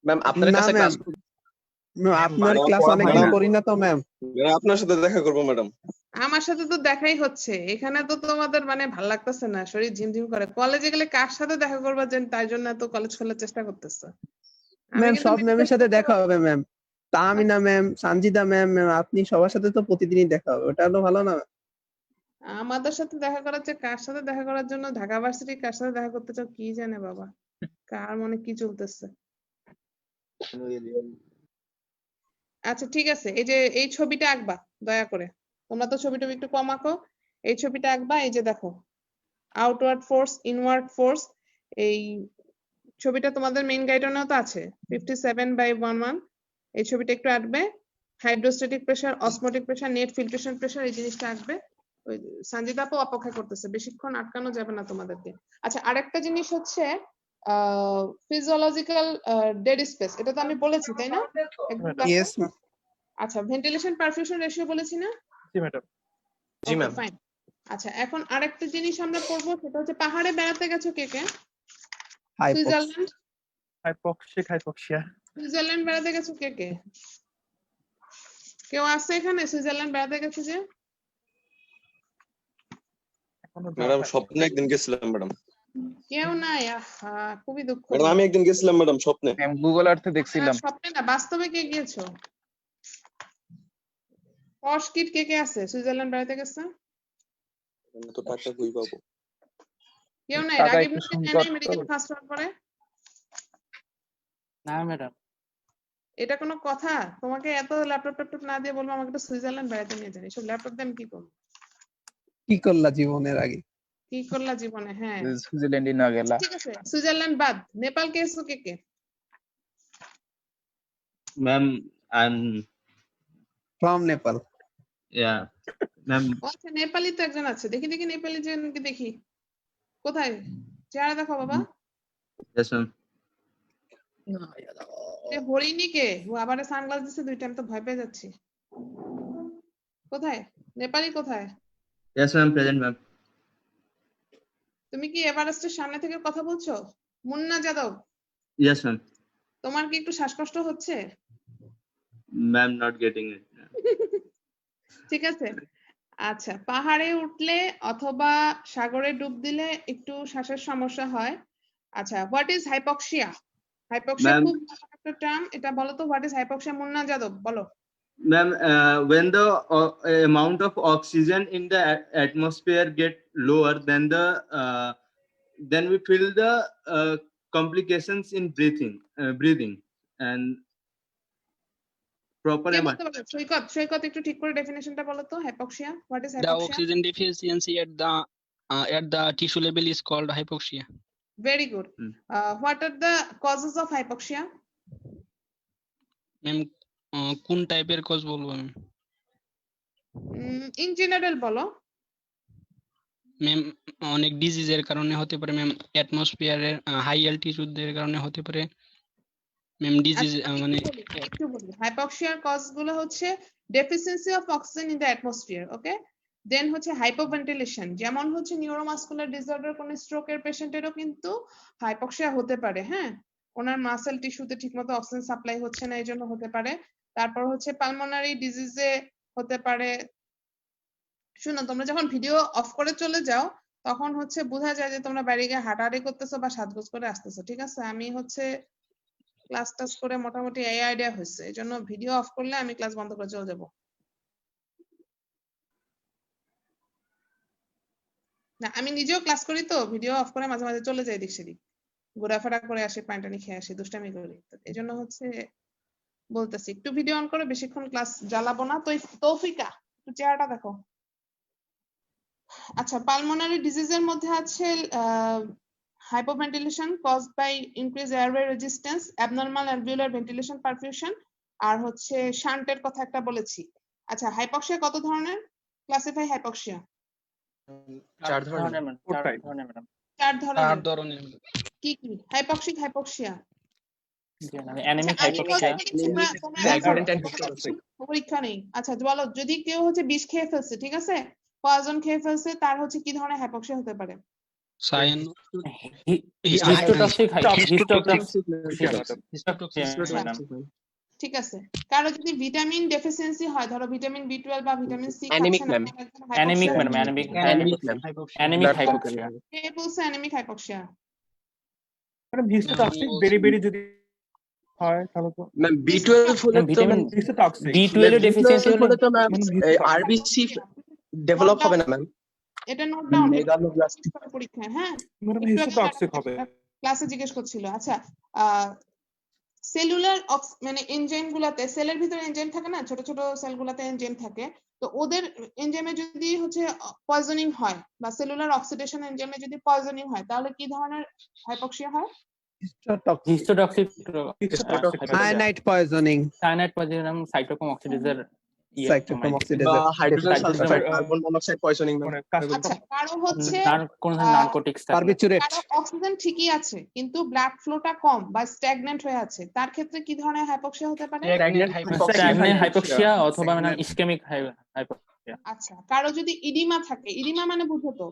ম্যাম আপনার না কাছে ম্যাম, ক্লাস আপনার ক্লাস অনেকদিন করি না তো ম্যাম। আপনার সাথে দেখা করবো ম্যাডাম। আমার সাথে তো দেখাই হচ্ছে, এখানে তো তোমাদের মানে ভাল লাগতেছে না, শরীর ঝিমঝিম করে। কলেজে গেলে কার সাথে দেখা করবা যে তাই জন্য তো কলেজ খোলার চেষ্টা করতেছো? ম্যাম সব ম্যামের সাথে দেখা হবে ma'am. Tamina ma'am, Sanjida ma'am, আপনি সবার সাথে তো প্রতিদিনই দেখা হবে, ওটা হলো ভালো না? আমাদের সাথে দেখা করার চেয়ে কার সাথে দেখা করার জন্য ঢাকা ভার্সিটি কার সাথে দেখা করতে চাও কি জানে বাবা, কার মনে কি চলতেছে। আচ্ছা ঠিক আছে, এই যে এই ছবিটা আঁকবা দয়া করে, তোমরা তো ছবিটা একটু কম আঁকো। এই ছবিটা আঁকবা, এই যে দেখো আউটওয়ার্ড ফোর্স ইনওয়ার্ড ফোর্স, এই ছবিটা তোমাদের মেইন গাইডলাইনেও তো আছে 57/11। এই ছবিটা একটু আঁকবে। Hydrostatic pressure, osmotic pressure, net filtration pressure, এই জিনিসটা আঁকবে। ওই সঞ্জিদা আপু অপেক্ষা করতেছে, বেশিক্ষণ আটকানো যাবে না তোমাদেরকে। আচ্ছা আরেকটা জিনিস হচ্ছে ফিজিওলজিক্যাল ডেড স্পেস, এটা তো আমি বলেছি তাই না? Yes ma'am. আচ্ছা ভেন্টিলেশন পারফিউশন রেশিও বলেছি না? জি ম্যাডাম। জি ম্যাম। ফাইন। আচ্ছা, এখন আরেকটা জিনিস আমরা পড়বো, সেটা হচ্ছে পাহাড়ে বেড়াতে গেছো কে কে? হাইপক্স সুইজারল্যান্ড হাইপক্সিয়া। সুইজারল্যান্ড বেড়াতে গেছো কে কে? কেউ আছে এখানে সুইজারল্যান্ড বেড়াতে গেছে যে? ম্যাডাম স্বপ্নে একদিন গেছিলাম ম্যাডাম। কেউ নাই? আহা, খুবই দুঃখ। ম্যাডাম আমি একদিন গেছিলাম ম্যাডাম স্বপ্নে। গুগল আর্থে দেখছিলাম। স্বপ্নে না, বাস্তবে কে গিয়েছো? পশ কিট কে কে আছে সুইজারল্যান্ড বেড়াতে গেছে? আমি তো টাকা কই পাবো? কেউ নাই? টাকা রাগিব একটু নাই সংকট তো। মেডিকেল ফার্স্ট হওয়ার পরে? না ম্যাডাম, এটা কোনো কথা? তোমাকে এত ল্যাপটপ না দিয়ে বলবো আমাকে তো সুইজারল্যান্ড বেড়াতে নিয়ে যান, এসব ল্যাপটপ দিয়ে আমি কি করবো? কি করলা জীবনের আগে? কি করলা জীবনে? হ্যাঁ সুইজারল্যান্ডে না গেলা। ঠিক আছে, সুইজারল্যান্ড বাদ, নেপাল গেছো কে কে? Ma'am, I'm from Nepal. yeah, ma'am. আচ্ছা, নেপালি তো একজন আছে, দেখি দেখি নেপালি জনকে দেখি, কোথায়? চেহারা দেখো বাবা। Yes, ma'am. হরিণী কে? ও আবার সানগ্লাস দিছে দুইটা, আমি তো ভয় পেয়ে যাচ্ছি। কোথায় নেপালি? কোথায়? Yes, ma'am. Present, ma'am. তুমি কি এভারেস্টের সামনে থেকে কথা বলছো? Munna Yadav, Yes, ma'am. তোমার কি একটু শ্বাসকষ্ট হচ্ছে? Ma'am, not getting it. ঠিক আছে, আচ্ছা, পাহাড়ে উঠলে অথবা সাগরে ডুব দিলে একটু শ্বাসের সমস্যা হয়। আচ্ছা, what is hypoxia? Hypoxia Ma'am. খুব ভালো একটা টার্ম, এটা বলো তো, what is hypoxia? Munna Yadav বলো। Ma'am, when the amount of oxygen in the atmosphere get lower, then we feel the complications in breathing and proper K amount. বলতে পারবে? সৈকত, সৈকত একটু ঠিক করে ডেফিনেশনটা বলো তো, hypoxia, what is The hypoxia? oxygen deficiency at the tissue level is called hypoxia. Very good. What are the causes of hypoxia? Ma'am কোন টাইপের cause বলবো আমি? In general বলো। ম্যাম অনেক ডিজিজের কারণে হতে পারে ম্যাম, অ্যাটমসফিয়ারের হাই অ্যালটিটিউডের কারণে হতে পারে ম্যাম, ডিজিজ মানে একটু বলি, হাইপক্সিয়ার কজ গুলো হচ্ছে deficiency of oxygen in the atmosphere, okay, then হচ্ছে হাইপোভেন্টিলেশন, যেমন হচ্ছে নিউরোমাসকুলার ডিসঅর্ডার কোন স্ট্রোকের পেশেন্টেরও কিন্তু হাইপক্সিয়া হতে পারে, হ্যাঁ, ওনার মাসেল টিস্যুতে ঠিকমতো অক্সিজেন সাপ্লাই হচ্ছে না, এই জন্য হতে পারে। তারপর হচ্ছে পালমোনারি ডিজিজে হতে পারে। শুনো, তোমরা যখন ভিডিও অফ করে চলে যাও তখন হচ্ছে বোঝা যায় যে তোমরা বাইরে গিয়ে হাঁটাহাঁটি করতেছো বা সাজগোজ করে আসতেছো, ঠিক আছে? আমি হচ্ছে ক্লাস টাস করে মোটামুটি এই আইডিয়া হয়েছে, এই জন্য ভিডিও অফ করলে আমি ক্লাস বন্ধ করে চলে যাবো। না, আমি নিজেও ক্লাস করি তো, ভিডিও অফ করে মাঝে মাঝে চলে যাই দিক সেদিক, ঘোরাফেরা করে আসি, পানি খেয়ে আসি, দুষ্টামি করি, এই জন্য হচ্ছে বলতেছি একটু ভিডিও অন করে বেশিক্ষণ ক্লাস জ্বালাবো না। তো তৌফিকা, একটু চেহারাটা দেখো। আচ্ছা, পালমোনারি ডিজিজের মধ্যে আছে hypoventilation caused by increased airway resistance, abnormal alveolar ventilation perfusion, আর হচ্ছে শান্টের কথা একটা বলেছি। আচ্ছা, হাইপক্সিয়া কত ধরনের? Classify hypoxia. 4 ধরনের। চার ধরনের। 4 ধরনের। কি কি? হাইপক্সিক হাইপক্সিয়া, অ্যানিমিক হাইপক্সিয়া, পরীক্ষা নেই। আচ্ছা বলো, যদি কেউ হচ্ছে বিষ খেয়ে ফেলছে, ঠিক আছে, পয়জন খেয়ে ফেলছে, তার হচ্ছে কি ধরনের হাইপক্সিয়া হতে পারে? সাইন ঠিক আছে। কারো যদি ভিটামিন ডেফিসিয়েন্সি হয়, ধরো ভিটামিন B12 বা vitamin C anaemic ma'am. Anaemic ma'am, anaemic hypoxia. কে বলছে অ্যানিমিক হাইপক্সিয়া? মানে হিস্টোটক্সিক বেরি যদি হয় তাহলে তো ম্যাম B12 হলে তো ম্যাম হিস্টোটক্সিক, B12 এর ডেফিসিয়েন্সি হলে তো ম্যাম আরবিসি ডেভেলপ হবে না ম্যাম। এটা নোট ডাউন মেগালোব্লাস্টিক পরীক্ষায়, হ্যাঁ, মানে হিস্টোটক্সিক হবে। ক্লাসে জিজ্ঞেস করছিল। আচ্ছা, সেলুলার মানে এনজাইম গুলাতে, সেলের ভিতরে এনজাইম থাকে না, ছোট ছোট সেল গুলাতে এনজাইম থাকে, তো ওদের এনজাইমে যদি হচ্ছে পয়জনিং হয় বা সেলুলার অক্সিডেশন এনজাইমে যদি পয়জনিং হয়, তাহলে কি ধরনের হাইপক্সিয়া হয়? Histotoxic cyanide poisoning, cyanide poisoning, cytochrome অক্সিডেজের সাইটোক্রোম অক্সিডেজ, বা hydrogen sulphide, carbon monoxide poisoning ma'am. আচ্ছা, কারো হচ্ছে কোন নারকোটিক্স থাকে, বারবিচুরেট, কারো অক্সিজেন ঠিকই আছে কিন্তু ব্লাড ফ্লোটা কম বা স্ট্যাগনেন্ট হয়ে আছে, তার ক্ষেত্রে কি ধরনের হাইপক্সিয়া হতে পারে? স্ট্যাগনেন্ট হাইপক্সিয়া অথবা মানে ইসকেমিক হাইপক্সিয়া। হাইপক্সিয়া। আচ্ছা, কারো যদি ইডিমা থাকে, ইডিমা মানে বুঝো তো?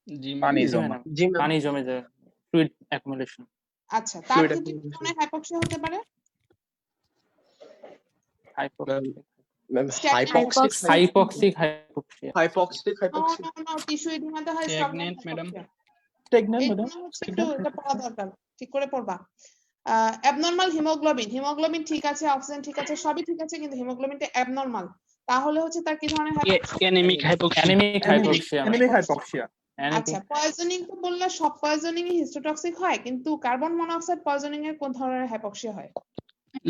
জি পানি জি জমা। ম্যাডাম, জি ম্যাম পানি জমে যায়, ফ্লুইড অ্যাকুমুলেশন। আচ্ছা, তার ফ্লুইড ক্ষেত্রে কি ধরনের হাইপক্সিয়া হতে পারে? Hypoxic ma'am Stagnant hypoxic hypoxia. Hypoxic tissue এডিমাতে হয় Stagnant, stagnant madam. Hypoxia. Stagnant, এই madam. জন্য হচ্ছে একটু এটা পড়া দরকার, ঠিক করে পড়বা। অ্যাবনর্মাল হিমোগ্লোবিন, হিমোগ্লোবিন ঠিক আছে, অক্সিজেন ঠিক আছে, সবই ঠিক আছে, কিন্তু হিমোগ্লোবিনটা অ্যাবনর্মাল। তাহলে হচ্ছে তার কি ধরনের hypoxia? Anaemic hypoxia. Anaemic hypoxia. Anemic hypoxia. আচ্ছা, পয়জনিং তো বললে সব পয়জনিং হিস্টোটক্সিক হয়, কিন্তু কার্বন মনোক্সাইড পয়জনিং এর কোন ধরনের হাইপক্সিয়া হয়?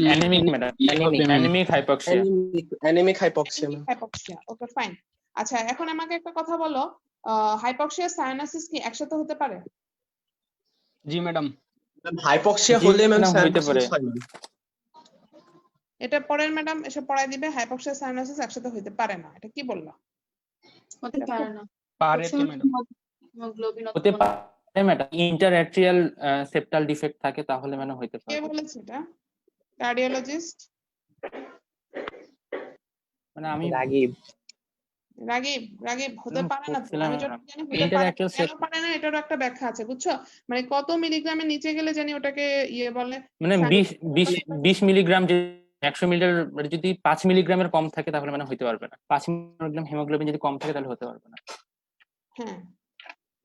Anaemic madam, anaemic hypoxia. Anaemic hypoxia ma'am. Hypoxia, okay fine. আচ্ছা, এখন আমাকে একটা কথা বলো, হাইপক্সিয়া সায়ানোসিস কি একসাথে হতে পারে? জি ম্যাডাম। হাইপক্সিয়া জি হলে ম্যাম ম্যাডাম, হইতে পারে। সায়ানোসিস হয় ম্যাম। এটা পরের ম্যাডাম এসে পড়ায় দিবে, হাইপক্সিয়া সায়ানোসিস একসাথে হইতে পারে না, এটা কি বললা? হতে পারে না। পারে তো ম্যাডাম। হিমোগ্লোবিন হতে পারে ম্যাডাম, ইন্টারঅ্যাট্রিয়াল সেপ্টাল ডিফেক্ট থাকে, তাহলে মানে হইতে কে পারে। বলেছে এটা? কার্ডিওলজিস্ট মানে আমি রাগিব রাগিব হতে হুম, পারে না তো। বুঝছিলাম আমি না। যতটুকু জানি হতে পারে না। Interactive কেন পারে না এটারও একটা ব্যাখ্যা আছে, বুঝছো? মানে কত মিলিগ্রামের নিচে গেলে জানি ওটাকে ইয়ে বলে, মানে 20 মিলিগ্রাম, যে 100 মিলির যদি 5 মিলিগ্রামের কম থাকে তাহলে মানে হইতে পারবে না। 5 মিলিগ্রাম হিমোগ্লোবিন যদি কম থাকে তাহলে হতে পারবে না। হ্যাঁ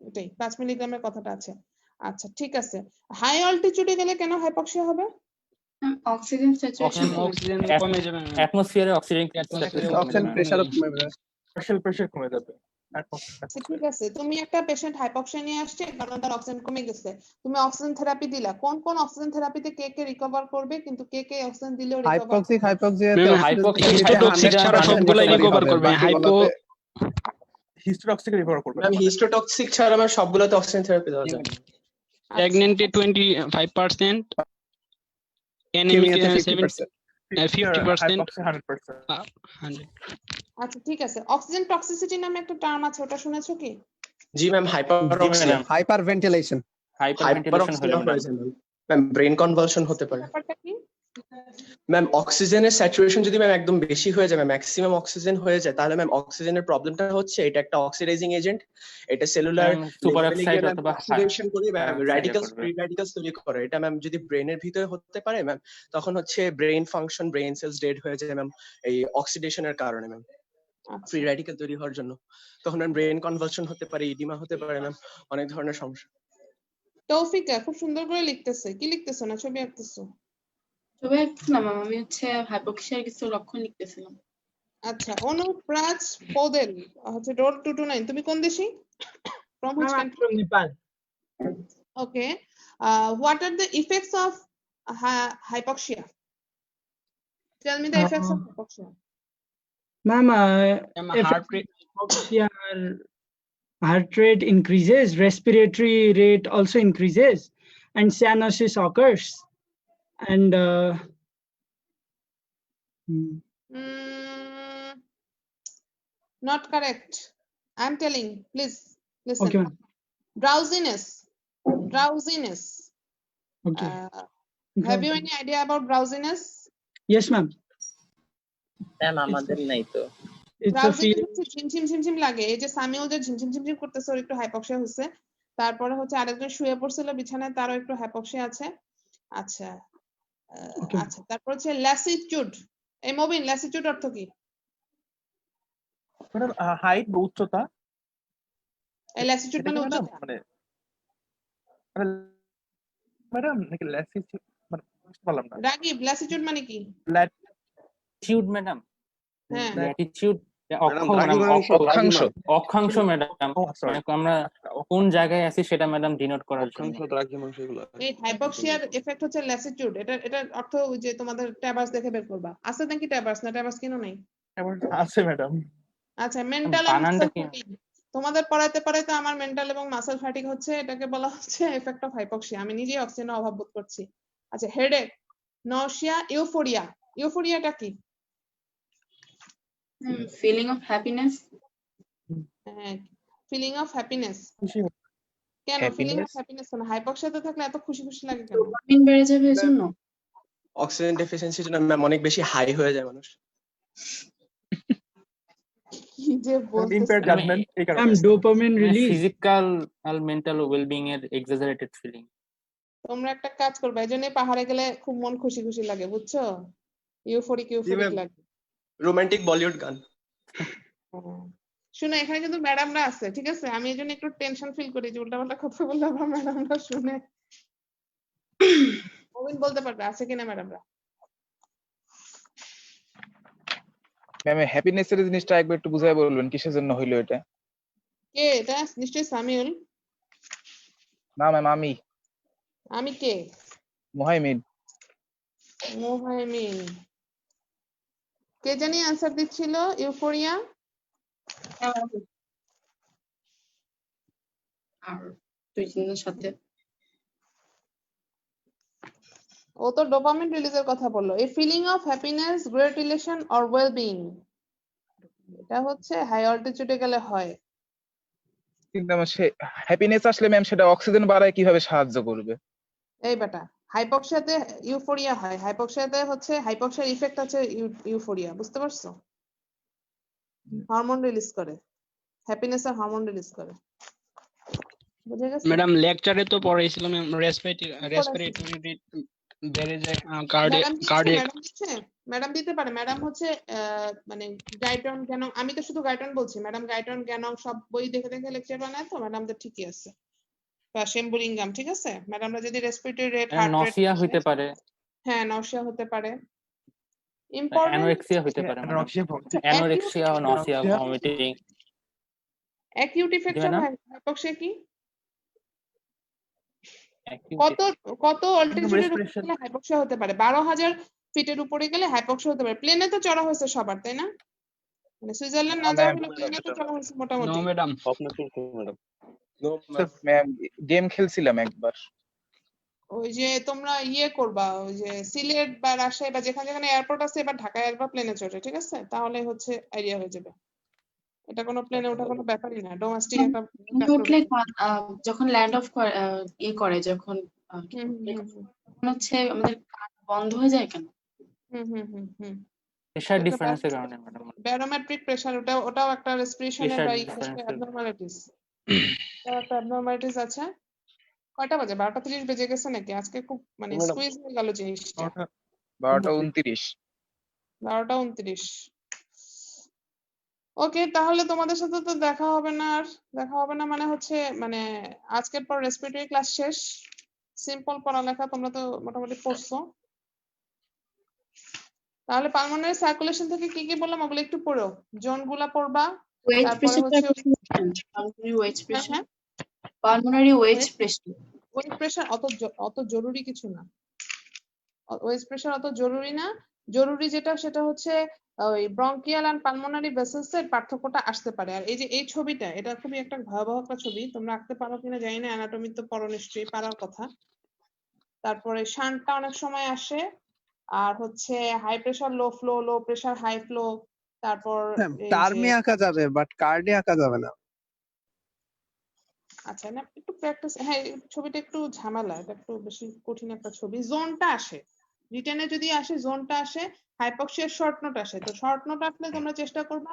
এটাই 5 মিলিগ্রামের কথাটা আছে। আচ্ছা ঠিক আছে, হাই অল্টিটিউডে গেলে কেন হাইপক্সিয়া হবে? অক্সিজেন স্যাচুরেশন অক্সিজেন কমে যাবে ম্যাম। অ্যাটমসফিয়ারে অক্সিজেন অক্সিজেন প্রেসারও কমে যাবে। Partial pressure কমে যাবে। আচ্ছা ঠিক আছে, তুমি একটা পেশেন্ট হাইপক্সিয়া নিয়ে আসছে কারণ তার অক্সিজেন কমে গেছে, তুমি অক্সিজেন থেরাপি দিলা। কোন কোন অক্সিজেন থেরাপিতে কে কে রিকভার করবে, কিন্তু কে কে অক্সিজেন দিলেও রিকভার হাইপক্সিক হাইপক্সিয়াতে ম্যাম, অক্সিজেন হিস্টোটক্সিক ছাড়া সবগুলাই রিকভার করবে। Histotoxic recover করবে না ম্যাম মানে। হিস্টোটক্সিক ছাড়া ম্যাম সবগুলোতে অক্সিজেন থেরাপি দেওয়া যায়। প্রেগন্যান্টে 25%, অ্যানেমিক 50%, Hypoxia 100%. 100। আচ্ছা ঠিক আছে, অক্সিজেন টক্সিসিটি নামে একটা টার্ম আছে, ওটা শুনেছো কি? জি ma'am hyperoxia. Hyperventilation. Hyperventilation হলে ম্যাম ব্রেন কনভালশন হতে পারে। ব্যাপারটা কি? ম্যাম অক্সিজেনের স্যাচুরেশন যদি ম্যাম একদম বেশি হয়ে যায়, ম্যাক্সিমাম অক্সিজেন হয়ে যায়, তাহলে ম্যাম অক্সিজেনের প্রবলেমটা হচ্ছে এটা একটা অক্সিডাইজিং এজেন্ট, এটা সেলুলার সুপার অক্সাইড অথবা অক্সিডেশন করে র্যাডিক্যালস করবে। ফ্রি র্যাডিক্যালস তৈরি করে। এটা ম্যাম যদি ব্রেনের ভিতরে হতে পারে ম্যাম, তখন হচ্ছে brain function, brain cells dead হয়ে যায় ম্যাম এই অক্সিডেশনের কারণে ম্যাম, ফ্রি র্যাডিক্যাল তৈরি হওয়ার জন্য। তখন ম্যাম ব্রেন কনভালশন হতে পারে, ইডিমা হতে পারে ম্যাম, অনেক ধরনের সমস্যা। তৌফিকা খুব সুন্দর করে লিখতেছে, কি লিখতেছো না ছবি আঁকতেছো? তবে না ম্যাম, আমি হচ্ছে হাইপোক্সিয়ার কিছু লক্ষণ লিখতেছিলাম। আচ্ছা, অনুপ্রাজ পোদেল হচ্ছে ডোর 229, তুমি কোন দেশি? From which country? From Nepal. Okay. What are the effects of hypoxia? Tell me the effects of hypoxia. Ma'am, heart rate. hypoxia, heart rate increases, respiratory rate also increases, and cyanosis occurs. And Not correct. I'm telling, please listen. okay, ma'am. Drowsiness. Okay. Have you any idea about drowsiness? Yes, ma'am. Ma'am আমাদের নাই তো। It's a Drowsiness feeling. হচ্ছে ঝিমঝিম লাগে, এই যে সামিউল যে ঝিমঝিম করতেছে ওর একটু হাইপক্সিয়া হচ্ছে। তারপরে হচ্ছে আরেকজন শুয়ে পড়ছিল বিছানায়, তারও একটু হাইপক্সিয়া আছে। আচ্ছা আচ্ছা, তারপর হচ্ছে ল্যাসিটিউড। এই মবিন, ল্যাসিটিউড অর্থ কি? ম্যাডাম হাইট বা উচ্চতা। এই ল্যাসিটিউড মানে উচ্চতা। মানে ম্যাডাম নাকি ল্যাসিটিউড মানে বুঝতে পারলাম না। রাগিব, ল্যাসিটিউড মানে কি? ল্যাটিটিউড ম্যাডাম, হ্যাঁ ল্যাটিটিউড অক্ষাংশ ম্যাডাম, আমরা কোন জায়গায় আছি সেটা ম্যাডাম ডিনোট করার জন্য। এই হাইপক্সিয়ার এফেক্ট হচ্ছে ল্যাসিটিউড। এটা অর্থ ওই যে তোমাদের ট্যাবাস দেখে বের করবা। আছে নাকি ট্যাবাস? না ট্যাবাস কিনো নাই? আছে ম্যাডাম। আচ্ছা, মেন্টাল এন্ড মাসল ফ্যাটিগ। তোমাদের পড়াইতে আমার মেন্টাল এবং মাসল ফ্যাটিগ হচ্ছে, এটাকে বলা হচ্ছে এফেক্ট অফ হাইপক্সিয়া। আমি নিজেই অক্সিজেনের অভাব বোধ করছি। আচ্ছা, হেডেক, নশিয়া, ইউফোরিয়া। ইউফোরিয়াটা কি? Feeling of happiness. হ্যাঁ, ফিলিং অফ হ্যাপিনেস। কেন ফিলিং অফ হ্যাপিনেস কেন? হাইপক্সিয়াতে থাকলে এত খুশি লাগে কেন? ডোপামিন বেড়ে যাবে এজন্য। অক্সিজেন ডেফিসিয়েন্সির জন্য ম্যাম অনেক বেশি হাই হয়ে যায় মানুষ। কি যে বলতেছে impaired judgment এই কারণে Ma'am, dopamine release. ফিজিক্যাল আর মেন্টাল ওয়েলবিং এর এক্সাজারেটেড ফিলিং। তোমরা একটা কাজ করবে, এই জন্য পাহাড়ে গেলে খুব মন খুশি খুশি লাগে, বুঝছো? Euphoric ma'am. লাগে। রোমান্টিক বলিউড গান। শুনো, এখানে কিন্তু ম্যাডামরা আছে, ঠিক আছে? আমি এই জন্য একটু টেনশন ফিল করি যে উল্টাপাল্টা কথা বললে আবার ম্যাডামরা শুনে। মবিন বলতে পারবে আছে কিনা ম্যাডামরা? ম্যাম হ্যাপিনেস এর জিনিসটা একবার একটু বুঝাই বলবেন কিসের জন্য হইলো এটা? কে এটা? নিশ্চয়ই সামিউল। না ম্যাম আমি কে? মুহাইমিন। মুহাইমিন। কে জানি আনসার দিচ্ছিল? ইউফোরিয়া আর দুইজনের সাথে ও তো ডোপামিন রিলিজের কথা বললো। A feeling of happiness, great relation or wellbeing, এটা হচ্ছে হাই অল্টিটিউডে গেলে হয়। কিন্তু আমার সে হ্যাপিনেস আসলে ম্যাম সেটা অক্সিজেন বাড়ায় কিভাবে সাহায্য করবে? এই বেটা, হাইপক্সিয়াতে ইউফোরিয়া হয়। হাইপক্সিয়াতে হচ্ছে হাইপক্সিয়ার ইফেক্ট আছে ইউফোরিয়া, বুঝতে পারছো? হরমোন রিলিজ করে, হ্যাপিনেস আর হরমোন রিলিজ করে। বুঝে গেছে? ম্যাডাম লেকচারে তো পড়াইছিল ম্যাম রেসপিরেটরি রেট বেড়ে যায়, কার্ডিয়াক। ম্যাডাম দিতে পারে। ম্যাডাম হচ্ছে মানে গাইটন জ্ঞান, আমি তো শুধু গাইটন বলছি, ম্যাডাম গাইটন জ্ঞান সব বই দেখে দেখে লেকচার বানায়, তো ম্যাডামদের ঠিকই আছে। শেম্বুলিঙ্গাম, ঠিক আছে? ম্যাডামরা যদি respiratory rate, heart rate, nausea হইতে পারে। হ্যাঁ নসিয়া হতে পারে। ইম্পর্টেন্ট অ্যানোরেক্সিয়া হইতে পারে। অ্যানোরেক্সিয়া ও nausea, vomiting. Acute effect of hypoxia কি? কত অল্টিটিউডের উপরে গেলে হাইপক্সিয়া হতে পারে? 12,000 ফিটের উপরে গেলে হাইপক্সিয়া হতে পারে। প্লেনে তো চড়া হয়েছে সবার, তাই না? মানে সুইজারল্যান্ড না যাওয়া হলে প্লেনে তো চড়া হয়েছে মোটামুটি। নো ম্যাডাম, স্বপ্ন চলছে ম্যাডাম। ম্যাম গেম খেলছিলাম একবার। ওই যে তোমরা ইয়ে করবা, ওই যে সিলেট বা রাজশাহী বা যেখানে যেখানে এয়ারপোর্ট আছে, এবার ঢাকায় আসবা প্লেনে চড়ে, ঠিক আছে? তাহলে হচ্ছে আইডিয়া হয়ে যাবে। এটা কোনো প্লেনে ওঠা কোনো ব্যাপারই না, ডোমেস্টিক একটা উঠলে যখন ল্যান্ড অফ ইয়ে করে, যখন হচ্ছে আমাদের বন্ধ হয়ে যায় কেন? প্রেসার ডিফারেন্সের কারণে ম্যাডাম। ব্যারোমেট্রিক প্রেসার, ওটাও একটা রেসপিরেশনের বা অ্যাবনরমালিটিস। একটা অ্যাবনরমালিটিস আছে। কয়টা বাজে? 12:30 বেজে গেছে নাকি? আজকে খুব মানে স্কুইজ হয়ে গেল জিনিসটা। 12:29। 12:29। ওকে, তাহলে তোমাদের সাথে তো দেখা হবে না। আর দেখা হবে না মানে হচ্ছে মানে আজকের পর রেসপিরেটরি ক্লাস শেষ। সিম্পল পড়ালেখা তোমরা তো মোটামুটি পড়ছো। তাহলে পালমোনারি সার্কুলেশন থেকে কি কি বললাম ওগুলো একটু পড়ো। জোনগুলা পড়বা। তারপরে হচ্ছে pulmonary wedge pressure. Wedge pressure অত জরুরি কিছু না। ওয়েজ প্রেশার অত জরুরি না। জরুরি যেটা সেটা হচ্ছে ওই ব্রঙ্কিয়াল এন্ড পালমোনারি ভেসেলস এর পার্থক্যটা আসতে পারে। আর এই যে এই ছবিটা, এটা খুবই একটা ভয়াবহ একটা ছবি। তোমরা আঁকতে পারো কিনা জানি না, অ্যানাটমি তো পড়ো নিশ্চয়ই, পারার কথা। তারপরে শান্টটা অনেক সময় আসে, আর হচ্ছে high pressure low flow, low pressure high flow. তারপর টার্মে আঁকা যাবে বাট কার্ডে আঁকা যাবে না। আচ্ছা, না একটু প্র্যাকটিস। হ্যাঁ, ছবিটা একটু ঝামেলা, এটা একটু বেশি কঠিন একটা ছবি। জোনটা আসে রিটেনে, যদি আসে জোনটা আসে, হাইপক্সিয়ার শর্ট নোট আসে। তো শর্ট নোট আসলে তোমরা চেষ্টা করবা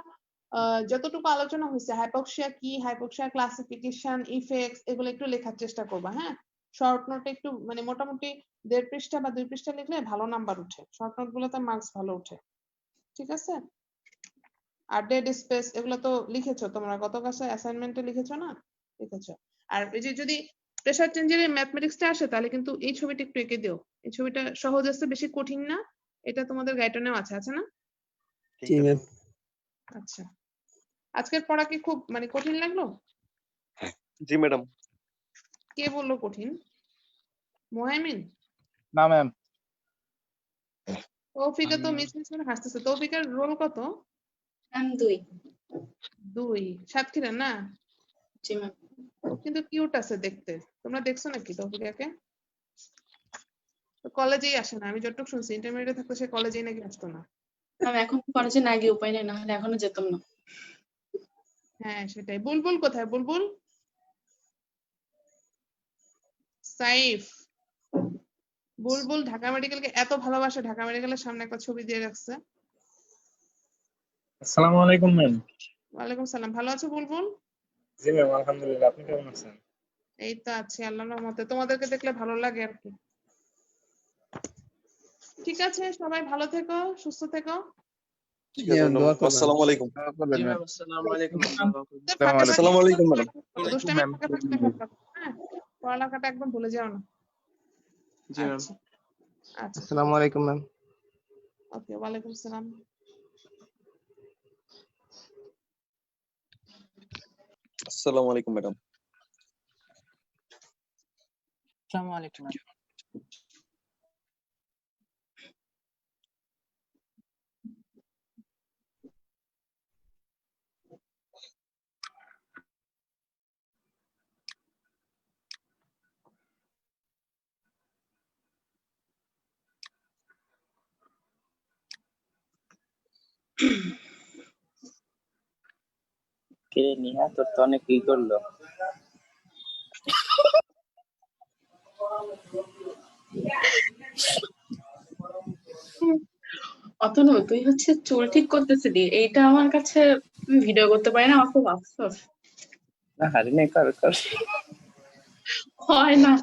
যতটুকু আলোচনা হয়েছে হাইপক্সিয়া কি, হাইপক্সিয়া ক্লাসিফিকেশন, ইফেক্টস, এগুলো একটু লেখার চেষ্টা করবা। হ্যাঁ, শর্ট নোটে একটু মানে মোটামুটি 1.5 পৃষ্ঠা বা 2 পৃষ্ঠা লিখলে ভালো নাম্বার উঠে। শর্ট নোট গুলোতে মার্কস ভালো উঠে, ঠিক আছে? আর ডেড স্পেস এগুলো তো লিখেছো তোমরা, গত ক্লাসে অ্যাসাইনমেন্টে লিখেছো না? লিখেছো। আর এই যে যদি প্রেসার চেঞ্জের ম্যাথমেটিক্সটা আসে তাহলে কিন্তু এই ছবিটা একটু এঁকে দিও। এই ছবিটা সহজ আছে, বেশি কঠিন না। এটা তোমাদের গাইডনেও আছে না? জি ম্যাম। আচ্ছা, আজকের পড়া কি খুব মানে কঠিন লাগলো? জি ম্যাডাম। কে বললো কঠিন? মুহাইমিন? না ম্যাম। তৌফিকা তো মিস করে হাসতেছে। তৌফিকার রোল কত? ম্যাম 2 সাতক্ষীরা না? জি ম্যাম। কিন্তু কিউট আছে দেখতে। তোমরা দেখছো নাকি তৌফিকাকে? কলেজেই আসে না, আমি যতটুকু শুনছি ইন্টারমিডিয়েটে থাকতে সে কলেজেই নাকি আসতো না। ম্যাম এখন কলেজে না গিয়ে উপায় নেই, না হলে এখনো যেতাম না। হ্যাঁ সেটাই। বুলবুল কোথায়? বুলবুল? সাইফ? বুলবুল ঢাকা মেডিকেলকে এত ভালোবাসে, ঢাকা মেডিকেলের সামনে একটা ছবি দিয়ে রাখছে। আসসালামু আলাইকুম ম্যাম। ওয়ালাইকুম সালাম। ভালো আছো বুলবুল? জি ম্যাম, আলহামদুলিল্লাহ। আপনি কেমন আছেন? এই তো আছি আল্লাহর রহমতে। তোমাদেরকে দেখলে ভালো লাগে আর কি। ঠিক আছে, সবাই ভালো থেকো, সুস্থ থেকো। ঠিক আছে ম্যাডাম। আসসালামু আলাইকুম। জি ম্যাম, আসসালামু আলাইকুম ম্যাম। আসসালামু আলাইকুম ম্যাডাম। দুষ্টামি ফাঁকে ফাঁকে করো, হ্যাঁ? পড়ালেখাটা একদম ভুলে যাও না। জি ম্যাম। আচ্ছা আচ্ছা, আসসালামু আলাইকুম ম্যাম। ওকে, ওয়ালাইকুম সালাম। আসসালামু আলাইকুম ম্যাডাম। আসসালামু আলাইকুম ম্যাম। কিরে নিহা, তোর তো অনেক ই করলো। অতনু, তুই হচ্ছে চুল ঠিক করতেছিলি, এইটা আমার কাছে ভিডিও করতে পারি না, আমার খুব আফসোস না হারি নাই, কর কর। হয় না।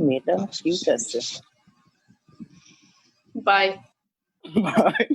মেয়েটা কিউট আছে। বাই। বাই।